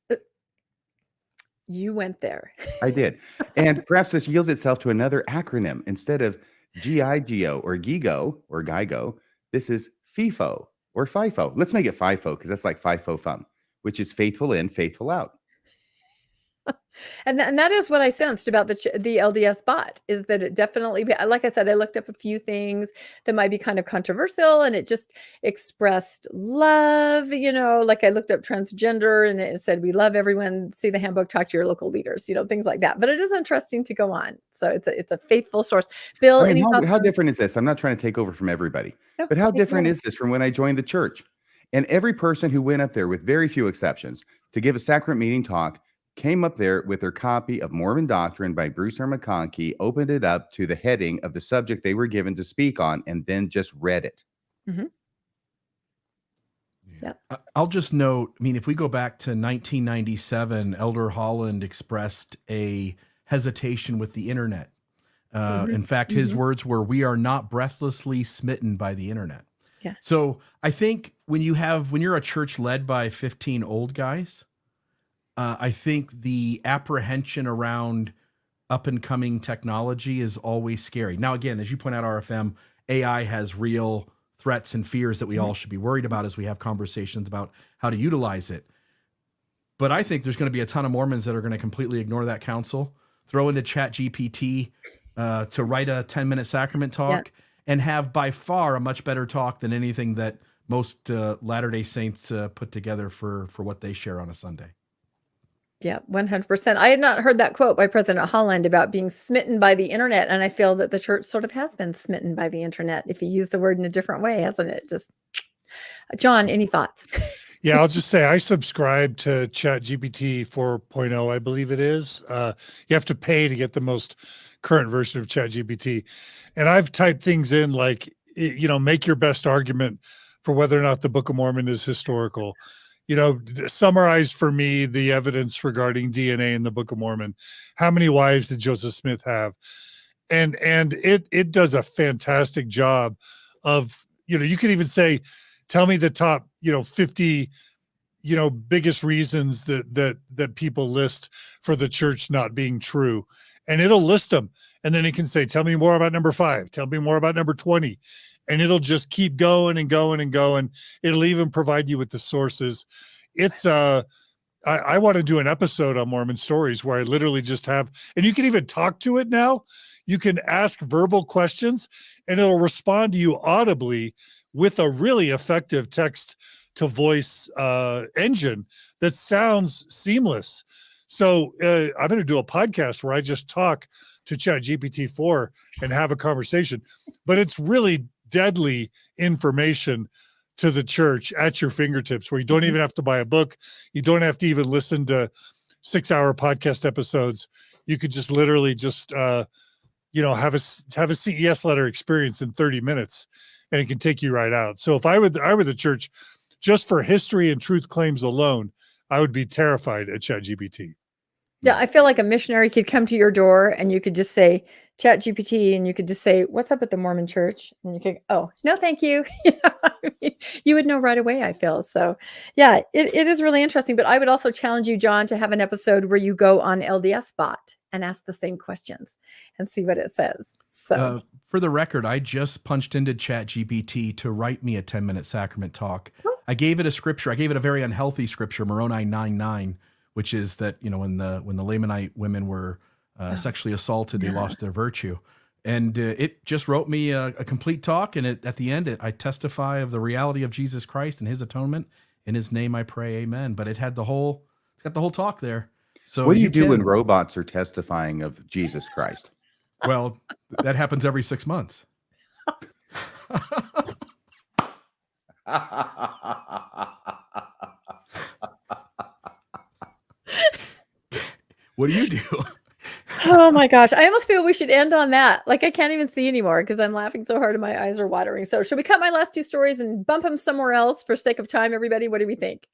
You went there. I did. And perhaps this yields itself to another acronym. Instead of GIGO or GIGO or GIGO, this is FIFO or FIFO. Let's make it FIFO because that's like FIFO FUM, which is faithful in, faithful out. And that is what I sensed about the LDS bot, is that it definitely, like I said, I looked up a few things that might be kind of controversial, and it just expressed love, like I looked up transgender and it said, we love everyone, see the handbook, talk to your local leaders, things like that. But it is interesting to go on. So it's a faithful source. Bill, I mean, any thoughts how on- different is this? I'm not trying to take over from everybody, No, but how take it different away. is this from when I joined the church? And every person who went up there, with very few exceptions, to give a sacrament meeting talk came up there with their copy of Mormon Doctrine by Bruce R. McConkie, opened it up to the heading of the subject they were given to speak on, and then just read it. Mhm. Yeah. I'll just note, I mean, if we go back to 1997, Elder Holland expressed a hesitation with the internet. In fact, his words were, "We are not breathlessly smitten by the internet." Yeah. So I think when you're a church led by 15 old guys, I think the apprehension around up and coming technology is always scary. Now, again, as you point out, RFM, AI has real threats and fears that we all should be worried about as we have conversations about how to utilize it. But I think there's going to be a ton of Mormons that are going to completely ignore that counsel, throw into ChatGPT to write a 10-minute sacrament talk, and have by far a much better talk than anything that most Latter-day Saints put together for what they share on a Sunday. Yeah, 100%. I had not heard that quote by President Holland about being smitten by the internet. And I feel that the church sort of has been smitten by the internet, if you use the word in a different way, hasn't it? Just, John, any thoughts? Yeah, I'll just say I subscribe to ChatGPT 4.0, I believe it is. You have to pay to get the most current version of ChatGPT. And I've typed things in like, make your best argument for whether or not the Book of Mormon is historical. Summarize for me the evidence regarding DNA in the Book of Mormon. How many wives did Joseph Smith have? And it does a fantastic job of, you can even say, tell me the top, 50, biggest reasons that people list for the church not being true. And it'll list them. And then it can say, tell me more about number 5. Tell me more about number 20. And it'll just keep going and going and going. It'll even provide you with the sources. It's I want to do an episode on Mormon stories where I literally just have, and you can even talk to it now. You can ask verbal questions and it'll respond to you audibly with a really effective text to voice engine that sounds seamless. So I'm going to do a podcast where I just talk to ChatGPT 4 and have a conversation, but it's really deadly information to the church at your fingertips, where you don't even have to buy a book. You don't have to even listen to 6-hour podcast episodes. You could just literally just, have a CES letter experience in 30 minutes, and it can take you right out. So if I were the church, just for history and truth claims alone, I would be terrified at ChatGPT. Yeah, I feel like a missionary could come to your door and you could just say ChatGPT and you could just say, "What's up at the Mormon church?" And you could, "Oh, no, thank you." You know, I mean, you would know right away, I feel. So yeah, it is really interesting. But I would also challenge you, John, to have an episode where you go on LDS Bot and ask the same questions and see what it says. So For the record, I just punched into ChatGPT to write me a 10-minute sacrament talk. Oh. I gave it a scripture. I gave it a very unhealthy scripture, Moroni 9:9, which is that, you know, when the Lamanite women were sexually assaulted, they lost their virtue. And it just wrote me a complete talk. And at the end, I testify of the reality of Jesus Christ and his atonement. In his name I pray, amen. But it's got the whole talk there. So What do you do when can- robots are testifying of Jesus Christ? Well, that happens every 6 months. What do you do? oh my gosh, I almost feel we should end on that. Like I can't even see anymore because I'm laughing so hard and my eyes are watering. So should we cut my last two stories and bump them somewhere else for sake of time, everybody? What do we think?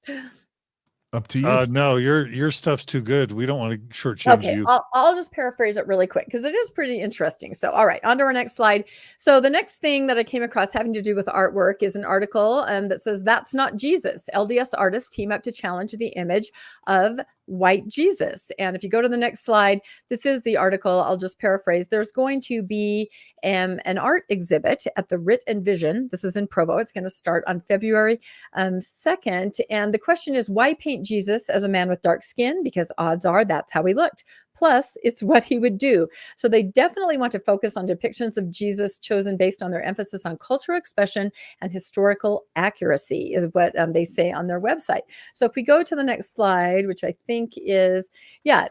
Up to you. No, your stuff's too good. We don't want to shortchange Okay, you. I'll just paraphrase it really quick because it is pretty interesting. So, all right, on to our next slide. So, the next thing that I came across having to do with artwork is an article that says, "That's not Jesus. LDS artists team up to challenge the image of white Jesus." And if you go to the next slide, this is the article. I'll just paraphrase. There's going to be an art exhibit at the Writ and Vision. This is in Provo. It's going to start on February 2nd. And the question is, why paint Jesus as a man with dark skin? Because odds are that's how he looked. Plus, it's what he would do. So they definitely want to focus on depictions of Jesus chosen based on their emphasis on cultural expression and historical accuracy is what they say on their website. So if we go to the next slide, which I think is,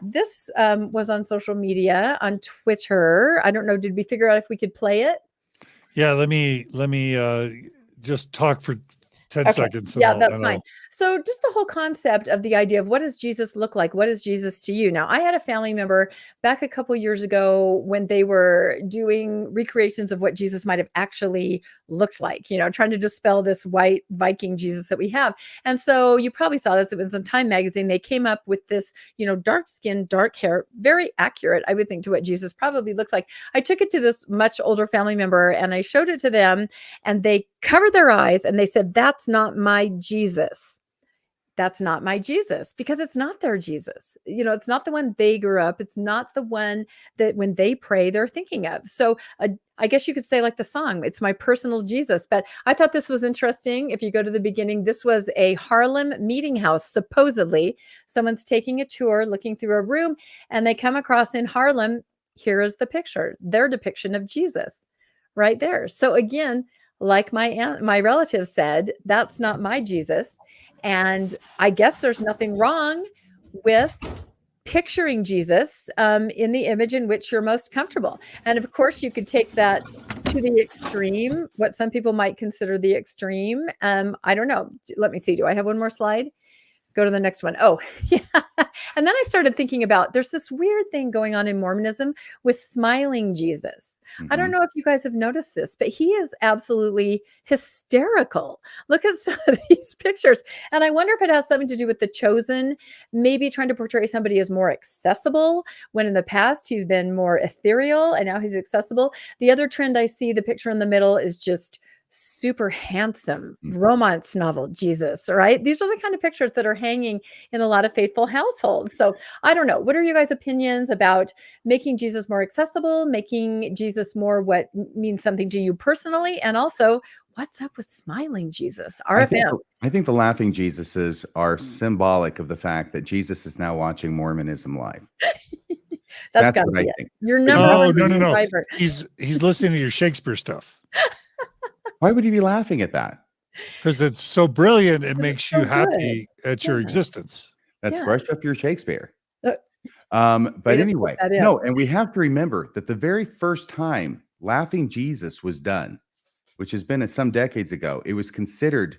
this was on social media, on Twitter. I don't know, did we figure out if we could play it? Yeah, let me just talk for 10 Okay. seconds. Yeah, that's fine. So just the whole concept of the idea of what does Jesus look like? What is Jesus to you? Now, I had a family member back a couple years ago when they were doing recreations of what Jesus might have actually looked like, you know, trying to dispel this white Viking Jesus that we have. And so you probably saw this. It was in Time magazine. They came up with this, you know, dark skin, dark hair, very accurate, I would think, to what Jesus probably looked like. I took it to this much older family member and I showed it to them and they covered their eyes and they said, "That's not my Jesus. That's not my Jesus," because it's not their Jesus. You know, it's not the one they grew up. It's not the one that when they pray, they're thinking of. So I guess you could say like the song, "It's my personal Jesus." But I thought this was interesting. If you go to the beginning, this was a Harlem meeting house. Supposedly someone's taking a tour, looking through a room, and they come across in Harlem. Here is the picture, their depiction of Jesus right there. So again, like my relative said, that's not my Jesus. And I guess there's nothing wrong with picturing Jesus in the image in which you're most comfortable. And of course, you could take that to the extreme, what some people might consider the extreme. I don't know. Let me see. Do I have one more slide? Go to the next one. Oh, yeah. And then I started thinking about there's this weird thing going on in Mormonism with smiling Jesus. I don't know if you guys have noticed this, but he is absolutely hysterical. Look at some of these pictures. And I wonder if it has something to do with the chosen, maybe trying to portray somebody as more accessible when in the past he's been more ethereal and now he's accessible. The other trend I see, the picture in the middle is just super handsome romance novel Jesus, right? These are the kind of pictures that are hanging in a lot of faithful households. So I don't know. What are you guys' opinions about making Jesus more accessible, making Jesus more what means something to you personally? And also, what's up with smiling Jesus? RFM. I think the laughing Jesuses are symbolic of the fact that Jesus is now watching Mormonism live. That's got to what I be it. think. Your number one No. driver. He's listening to your Shakespeare stuff. Why would he be laughing at that? Because it's so brilliant, it 'Cause makes it's so you happy at your Yeah. existence. Let's Yeah. brush up your Shakespeare. Uh, But way to anyway, slip that in. no, and we have to remember that the very first time laughing Jesus was done, which has been some decades ago, it was considered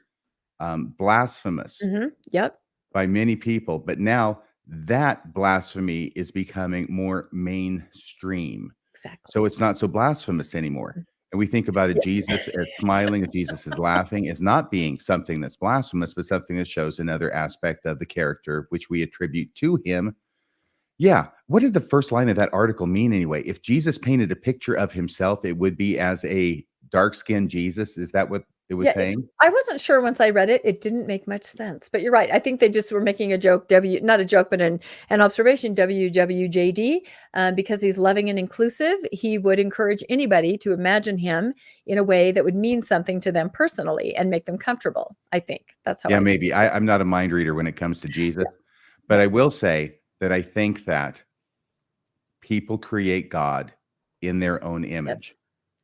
blasphemous Yep. by many people. But now that blasphemy is becoming more mainstream. Exactly. So it's not so blasphemous anymore. And we think about a Jesus as smiling, a Jesus is laughing, as not being something that's blasphemous, but something that shows another aspect of the character which we attribute to him. Yeah. What did the first line of that article mean anyway? If Jesus painted a picture of himself, it would be as a dark-skinned Jesus. Is that what it was Yeah, saying? I wasn't sure once I read it. It didn't make much sense, but you're right. I think they just were making a joke, not a joke, but an observation, WWJD, because he's loving and inclusive. He would encourage anybody to imagine him in a way that would mean something to them personally and make them comfortable. I think that's how Yeah, I maybe. I'm not a mind reader when it comes to Jesus, but Yeah. I will say that I think that people create God in their own image.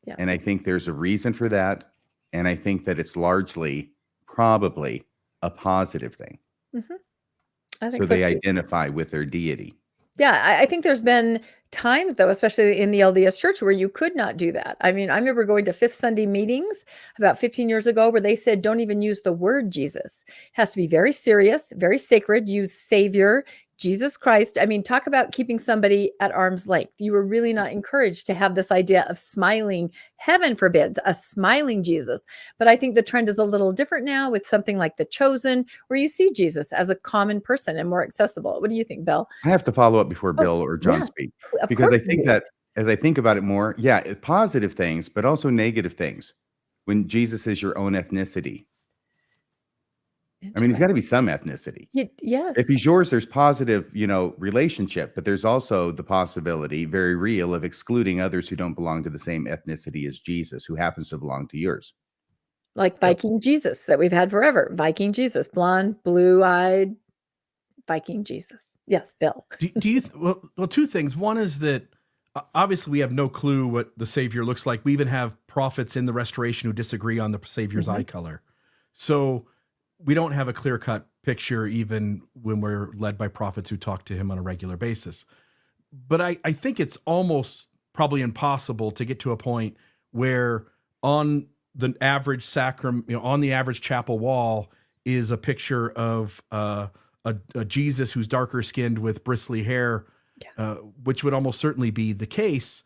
Yeah. And I think there's a reason for that. And I think that it's largely probably a positive thing. I think So so they too. identify with their deity. Yeah, I think there's been times, though, especially in the LDS church, where you could not do that. I mean, I remember going to Fifth Sunday meetings about 15 years ago where they said, don't even use the word Jesus. It has to be very serious, very sacred. Use Savior, Jesus Christ. I mean, talk about keeping somebody at arm's length. You were really not encouraged to have this idea of smiling, heaven forbid, a smiling Jesus. But I think the trend is a little different now with something like The Chosen, where you see Jesus as a common person and more accessible. What do you think, Bill? I have to follow up before Oh, Bill or John yeah, speak, of because course I you think do. that as I think about it more, positive things, but also negative things. When Jesus is your own ethnicity, I mean, he's got to be some ethnicity. Yes. If he's yours, there's positive, relationship, but there's also the possibility, very real, of excluding others who don't belong to the same ethnicity as Jesus, who happens to belong to yours. Like Viking Jesus that we've had forever. Viking Jesus, blonde, blue-eyed Viking Jesus. Yes, Bill. Do you well, two things. One is that obviously we have no clue what the Savior looks like. We even have prophets in the Restoration who disagree on the Savior's eye color. So we don't have a clear-cut picture even when we're led by prophets who talk to him on a regular basis. But I think it's almost probably impossible to get to a point where on the average sacrament, on the average chapel wall is a picture of a Jesus who's darker skinned with bristly hair, which would almost certainly be the case,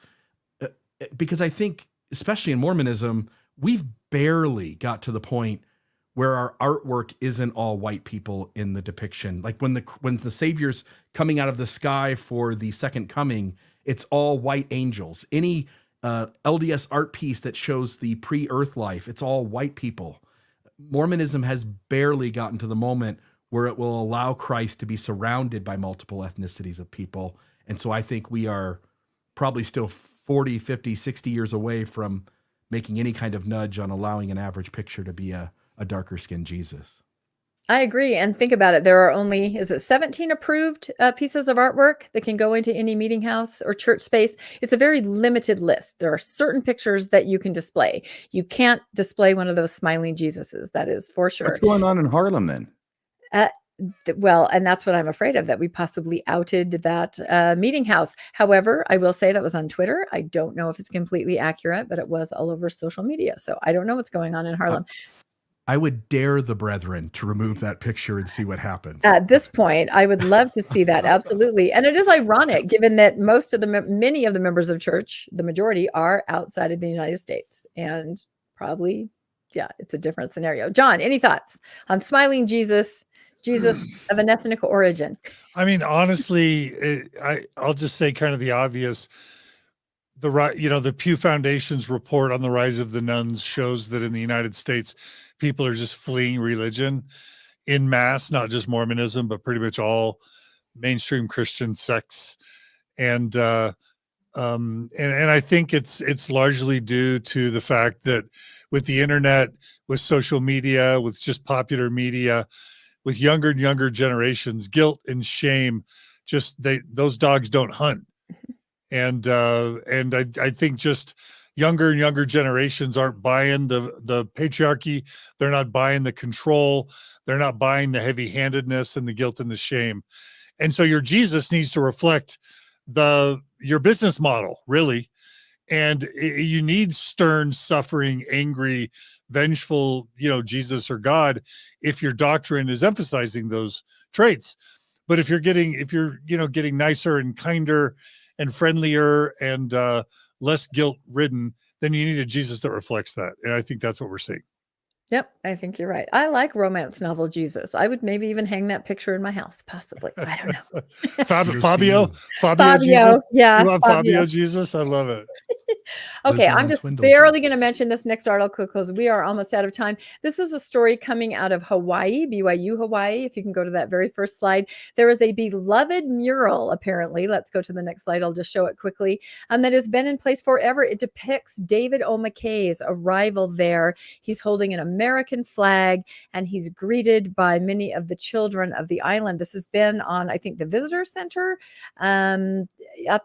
because I think, especially in Mormonism, we've barely got to the point where our artwork isn't all white people in the depiction. Like when the Savior's coming out of the sky for the second coming, it's all white angels. Any LDS art piece that shows the pre-earth life, it's all white people. Mormonism has barely gotten to the moment where it will allow Christ to be surrounded by multiple ethnicities of people. And so I think we are probably still 40, 50, 60 years away from making any kind of nudge on allowing an average picture to be a darker skinned Jesus. I agree. And think about it. There are only, 17 approved pieces of artwork that can go into any meeting house or church space? It's a very limited list. There are certain pictures that you can display. You can't display one of those smiling Jesuses. That is for sure. What's going on in Harlem then? Well, and that's what I'm afraid of, that we possibly outed that meeting house. However, I will say that was on Twitter. I don't know if it's completely accurate, but it was all over social media. So I don't know what's going on in Harlem. I would dare the brethren to remove that picture and see what happens. At this point, I would love to see that. Absolutely. And it is ironic given that many of the members of church, the majority, are outside of the United States, and probably, it's a different scenario. John, any thoughts on smiling Jesus of an ethnic origin? I mean, honestly, I'll just say kind of the obvious. The Pew Foundation's report on the rise of the nuns shows that in the United States, people are just fleeing religion in mass, not just Mormonism, but pretty much all mainstream Christian sects. And I think it's largely due to the fact that with the internet, with social media, with just popular media, with younger and younger generations, guilt and shame, those dogs don't hunt. And I think just younger and younger generations aren't buying the patriarchy. They're not buying the control. They're not buying the heavy-handedness and the guilt and the shame. And so your Jesus needs to reflect your business model, really. And you need stern, suffering, angry, vengeful, Jesus or God, if your doctrine is emphasizing those traits. But if you're getting nicer and kinder and friendlier and less guilt-ridden, then you need a Jesus that reflects that. And I think that's what we're seeing. Yep, I think you're right. I like romance novel Jesus. I would maybe even hang that picture in my house, possibly. I don't know. Fabio, Here's to Fabio, you. Fabio Jesus. Fabio, yeah, You want Fabio. Fabio Jesus? I love it. Okay, Wisdom I'm and just swindle barely Jesus. going to mention this next article because we are almost out of time. This is a story coming out of Hawaii, BYU-Hawaii. If you can go to that very first slide, there is a beloved mural, apparently. Let's go to the next slide. I'll just show it quickly. That has been in place forever. It depicts David O. McKay's arrival there. He's holding an American flag and he's greeted by many of the children of the island. This has been on, I think, the visitor center at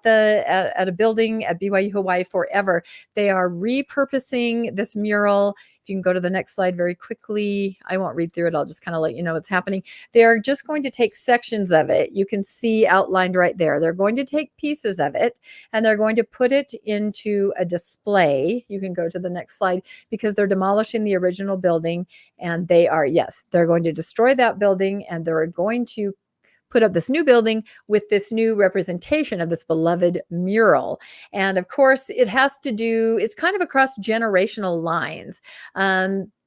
a building at BYU Hawaii forever. They are repurposing this mural. If you can go to the next slide very quickly, I won't read through it. I'll just kind of let you know what's happening. They are just going to take sections of it. You can see outlined right there. They're going to take pieces of it and they're going to put it into a display. You can go to the next slide because they're demolishing the original building and they're going to destroy that building and they're going to put up this new building with this new representation of this beloved mural. And of course, it's kind of across generational lines.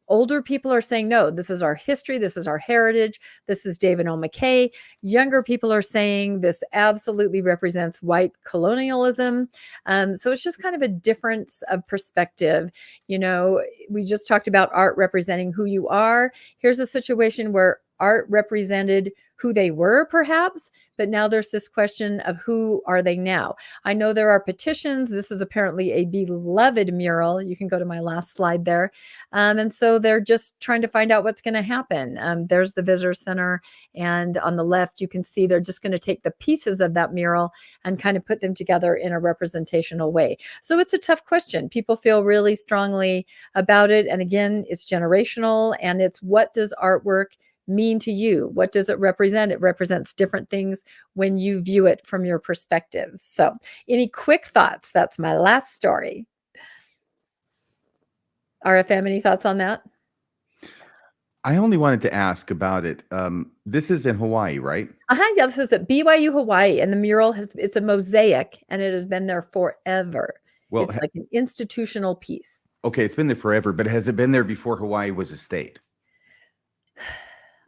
Older people are saying, no, this is our history. This is our heritage. This is David O. McKay. Younger people are saying this absolutely represents white colonialism. So it's just kind of a difference of perspective. We just talked about art representing who you are. Here's a situation where art represented who they were, perhaps, but now there's this question of who are they now? I know there are petitions. This is apparently a beloved mural. You can go to my last slide there. And so they're just trying to find out what's going to happen. There's the visitor center. And on the left, you can see they're just going to take the pieces of that mural and kind of put them together in a representational way. So it's a tough question. People feel really strongly about it. And again, it's generational and it's what does artwork mean to you? What does it represent? It represents different things when you view it from your perspective. So any quick thoughts? That's my last story. RFM, any thoughts on that? I only wanted to ask about it. This is in Hawaii, right? Yeah, this is at BYU Hawaii, and the mural it's a mosaic, and it has been there forever. Well, it's like an institutional piece. Okay, it's been there forever, but has it been there before Hawaii was a state?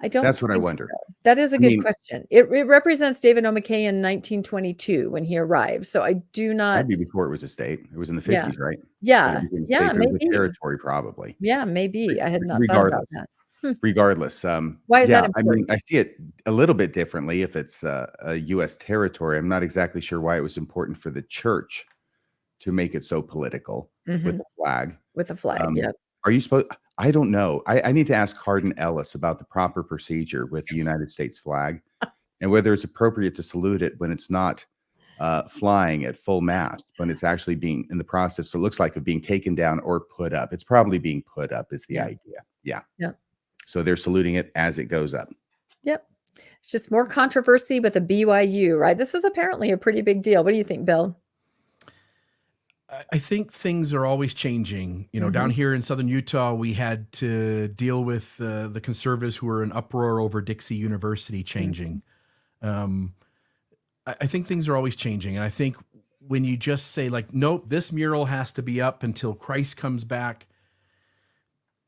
I don't. That's what I think wonder. so. That is a I good mean- question. It represents David O. McKay in 1922 when he arrived. So I do not. That'd be before it was a state. It was in the Yeah. 50s, right? Yeah, When it became a yeah, state. There was maybe. a territory, probably. Yeah, maybe. I had not thought about Regardless, that. regardless. Why is that I mean, important? I see it a little bit differently if it's a U.S. territory. I'm not exactly sure why it was important for the church to make it so political with Mhm. the flag. With a flag, Um, yeah. Are you supposed? I don't know. I need to ask Hardin Ellis about the proper procedure with the United States flag and whether it's appropriate to salute it when it's not flying at full mast, when it's actually being in the process. So it looks like of being taken down or put up. It's probably being put up is the Yeah. idea. Yeah. Yeah. So they're saluting it as it goes up. Yep. It's just more controversy with the BYU, right? This is apparently a pretty big deal. What do you think, Bill? I think things are always changing. Down here in Southern Utah, we had to deal with the conservatives who were in uproar over Dixie University changing. I think things are always changing. And I think when you just say like, nope, this mural has to be up until Christ comes back.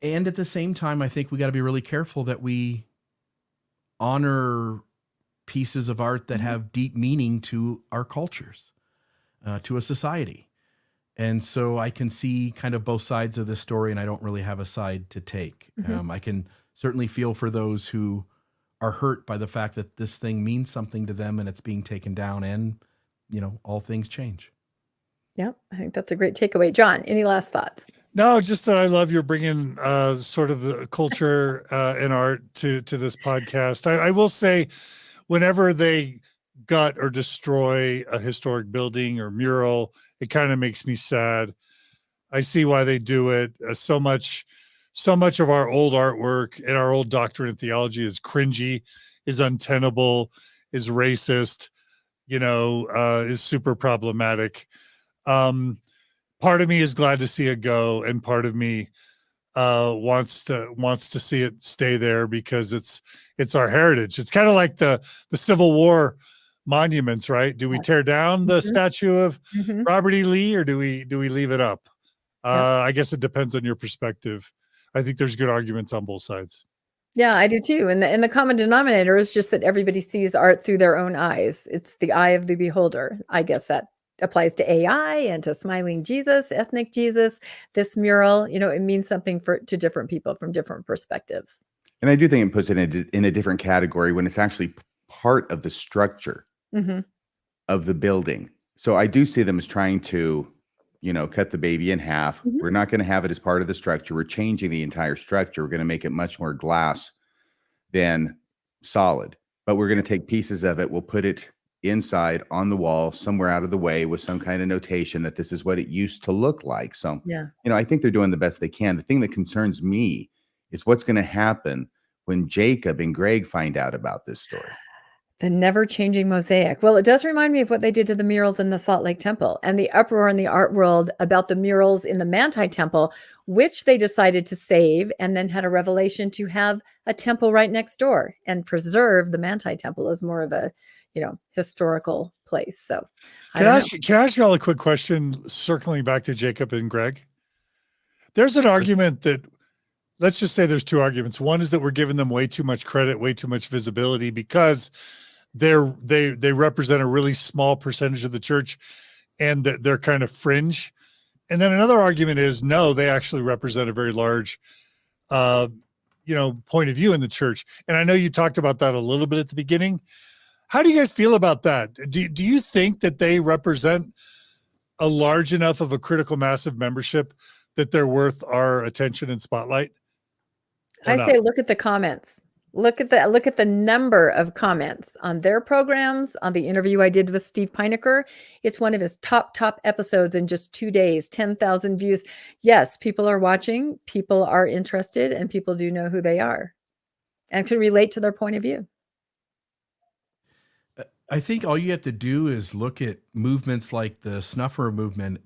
And at the same time, I think we got to be really careful that we honor pieces of art that have deep meaning to our cultures, to a society. And so I can see kind of both sides of this story, and I don't really have a side to take. I can certainly feel for those who are hurt by the fact that this thing means something to them and it's being taken down, and, all things change. Yep. I think that's a great takeaway. John, any last thoughts? No, just that I love you're bringing sort of the culture and art to this podcast. I will say, whenever they gut or destroy a historic building or mural, it kind of makes me sad. I see why they do it. So much of our old artwork and our old doctrine and theology is cringy, is untenable, is racist, is super problematic. Part of me is glad to see it go, and part of me wants to see it stay there because it's our heritage. It's kind of like the Civil War monuments, right? Do we tear down the statue of Robert E. Lee, or do we leave it up? I guess it depends on your perspective. I think there's good arguments on both sides. Yeah, I do too. And the common denominator is just that everybody sees art through their own eyes. It's the eye of the beholder. I guess that applies to AI and to smiling Jesus, ethnic Jesus, this mural. You know, it means something to different people from different perspectives. And I do think it puts it in a different category when it's actually part of the structure Mm-hmm. of the building. So I do see them as trying to, cut the baby in half. Mhm. We're not going to have it as part of the structure. We're changing the entire structure. We're going to make it much more glass than solid, but we're going to take pieces of it. We'll put it inside on the wall somewhere out of the way with some kind of notation that this is what it used to look like. So, Yeah. I think they're doing the best they can. The thing that concerns me is what's going to happen when Jacob and Greg find out about this story. The never-changing mosaic. Well, it does remind me of what they did to the murals in the Salt Lake Temple and the uproar in the art world about the murals in the Manti Temple, which they decided to save and then had a revelation to have a temple right next door and preserve the Manti Temple as more of a, historical place. So Can I ask you all a quick question, circling back to Jacob and Greg? There's an argument that, let's just say there's two arguments. One is that we're giving them way too much credit, way too much visibility because they represent a really small percentage of the church and that they're kind of fringe. And then another argument is no, they actually represent a very large point of view in the church. And I know you talked about that a little bit at the beginning. How do you guys feel about that? Do you think that they represent a large enough of a critical mass of membership that they're worth our attention and spotlight? I say look at the comments. Look at the number of comments on their programs, on the interview I did with Steve Pinecker. It's one of his top episodes in just 2 days, 10,000 views. Yes, people are watching, people are interested, and people do know who they are and can relate to their point of view. I think all you have to do is look at movements like the snuffer movement,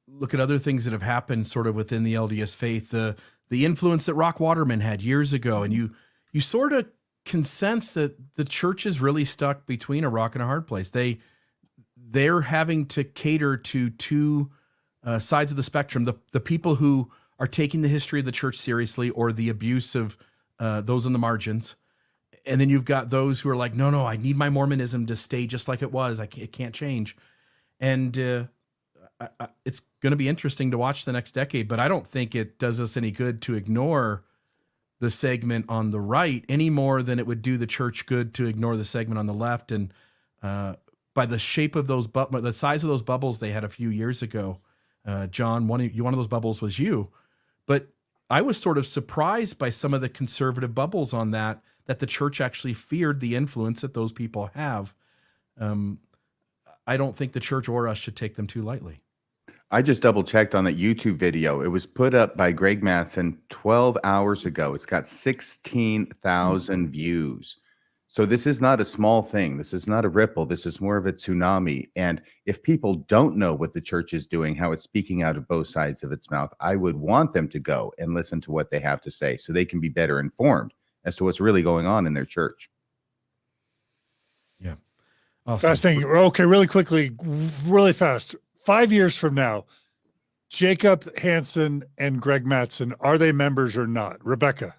look at other things that have happened sort of within the LDS faith, the influence that Rock Waterman had years ago. And you sort of can sense that the church is really stuck between a rock and a hard place. They're having to cater to two sides of the spectrum, the people who are taking the history of the church seriously or the abuse of those on the margins. And then you've got those who are like, no, I need my Mormonism to stay just like it was. It can't change. And it's going to be interesting to watch the next decade, but I don't think it does us any good to ignore the segment on the right any more than it would do the church good to ignore the segment on the left. And by the shape of those, the size of those bubbles they had a few years ago, John, one of those bubbles was you, but I was sort of surprised by some of the conservative bubbles on that the church actually feared the influence that those people have. I don't think the church or us should take them too lightly. I just double checked on that YouTube video. It was put up by Greg Mattson 12 hours ago. It's got 16,000 views. So this is not a small thing. This is not a ripple. This is more of a tsunami. And if people don't know what the church is doing, how it's speaking out of both sides of its mouth, I would want them to go and listen to what they have to say so they can be better informed as to what's really going on in their church. Yeah. Awesome. Fascinating. Okay, really quickly, really fast. 5 years from now, Jacob Hansen and Greg Mattson, are they members or not? Rebecca,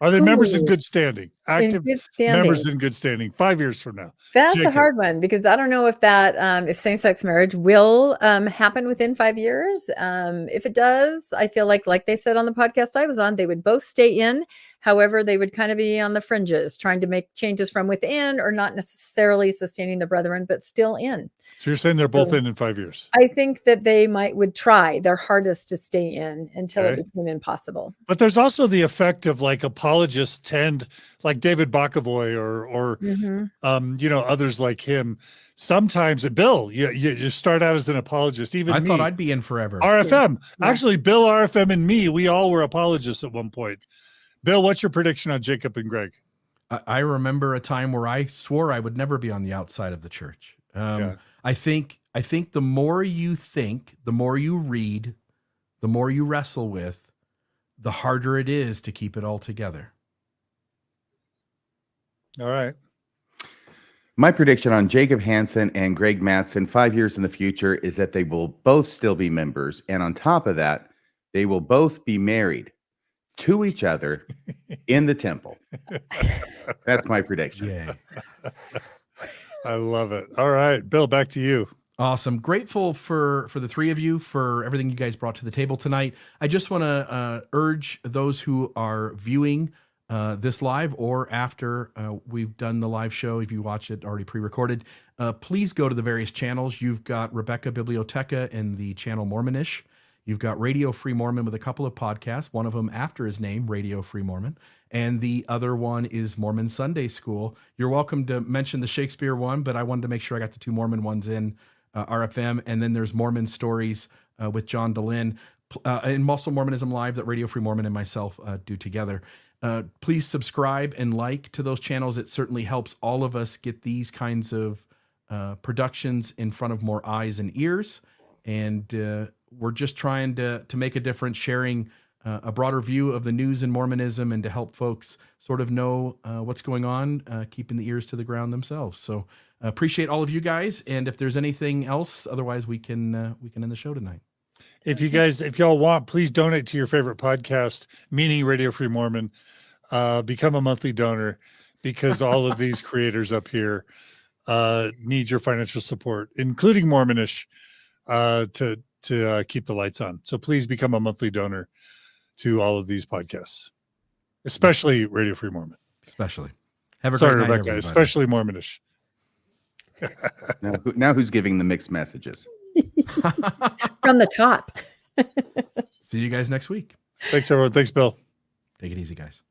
are they members in good standing? Active members in good standing 5 years from now? That's a hard one because I don't know if that if same-sex marriage will happen within 5 years. If it does, I feel like they said on the podcast I was on, they would both stay in. However, they would kind of be on the fringes, trying to make changes from within or not necessarily sustaining the brethren, but still in. So you're saying they're both in 5 years? I think that they would try their hardest to stay in until it became impossible. But there's also the effect of like apologists tend, like David Bokovoy or others like him. Sometimes, Bill, you start out as an apologist. Even I me, thought I'd be in forever. RFM. Yeah. Actually, Bill, RFM, and me, we all were apologists at one point. Bill, what's your prediction on Jacob and Greg? I remember a time where I swore I would never be on the outside of the church. I think the more you think, the more you read, the more you wrestle with, the harder it is to keep it all together. All right. My prediction on Jacob Hansen and Greg Mattson 5 years in the future is that they will both still be members. And on top of that, they will both be married to each other in the temple. That's my prediction. Yay. I love it. All right, Bill, back to you. Awesome. Grateful for the three of you for everything you guys brought to the table tonight. I just want to urge those who are viewing this live or after we've done the live show, if you watch it already pre-recorded, please go to the various channels. You've got Rebecca Biblioteca in the channel Mormonish. You've got Radio Free Mormon with a couple of podcasts, one of them after his name, Radio Free Mormon, and the other one is Mormon Sunday School. You're welcome to mention the Shakespeare one, but I wanted to make sure I got the two Mormon ones in RFM. And then there's Mormon Stories with John DeLynn, and also Mormonism Live that Radio Free Mormon and myself do together. Please subscribe and like to those channels. It certainly helps all of us get these kinds of productions in front of more eyes and ears. And we're just trying to make a difference, sharing a broader view of the news in Mormonism and to help folks sort of know what's going on, keeping the ears to the ground themselves. So appreciate all of you guys. And if there's anything else, otherwise we can end the show tonight. If y'all want, please donate to your favorite podcast, meaning Radio Free Mormon. Become a monthly donor, because all of these creators up here need your financial support, including Mormonish, to keep the lights on. So please become a monthly donor to all of these podcasts, especially Radio Free Mormon. Especially. Have a Sorry, great night, Rebecca, everybody. especially Mormonish. Now who's giving the mixed messages? From the top. See you guys next week. Thanks, everyone. Thanks, Bill. Take it easy, guys.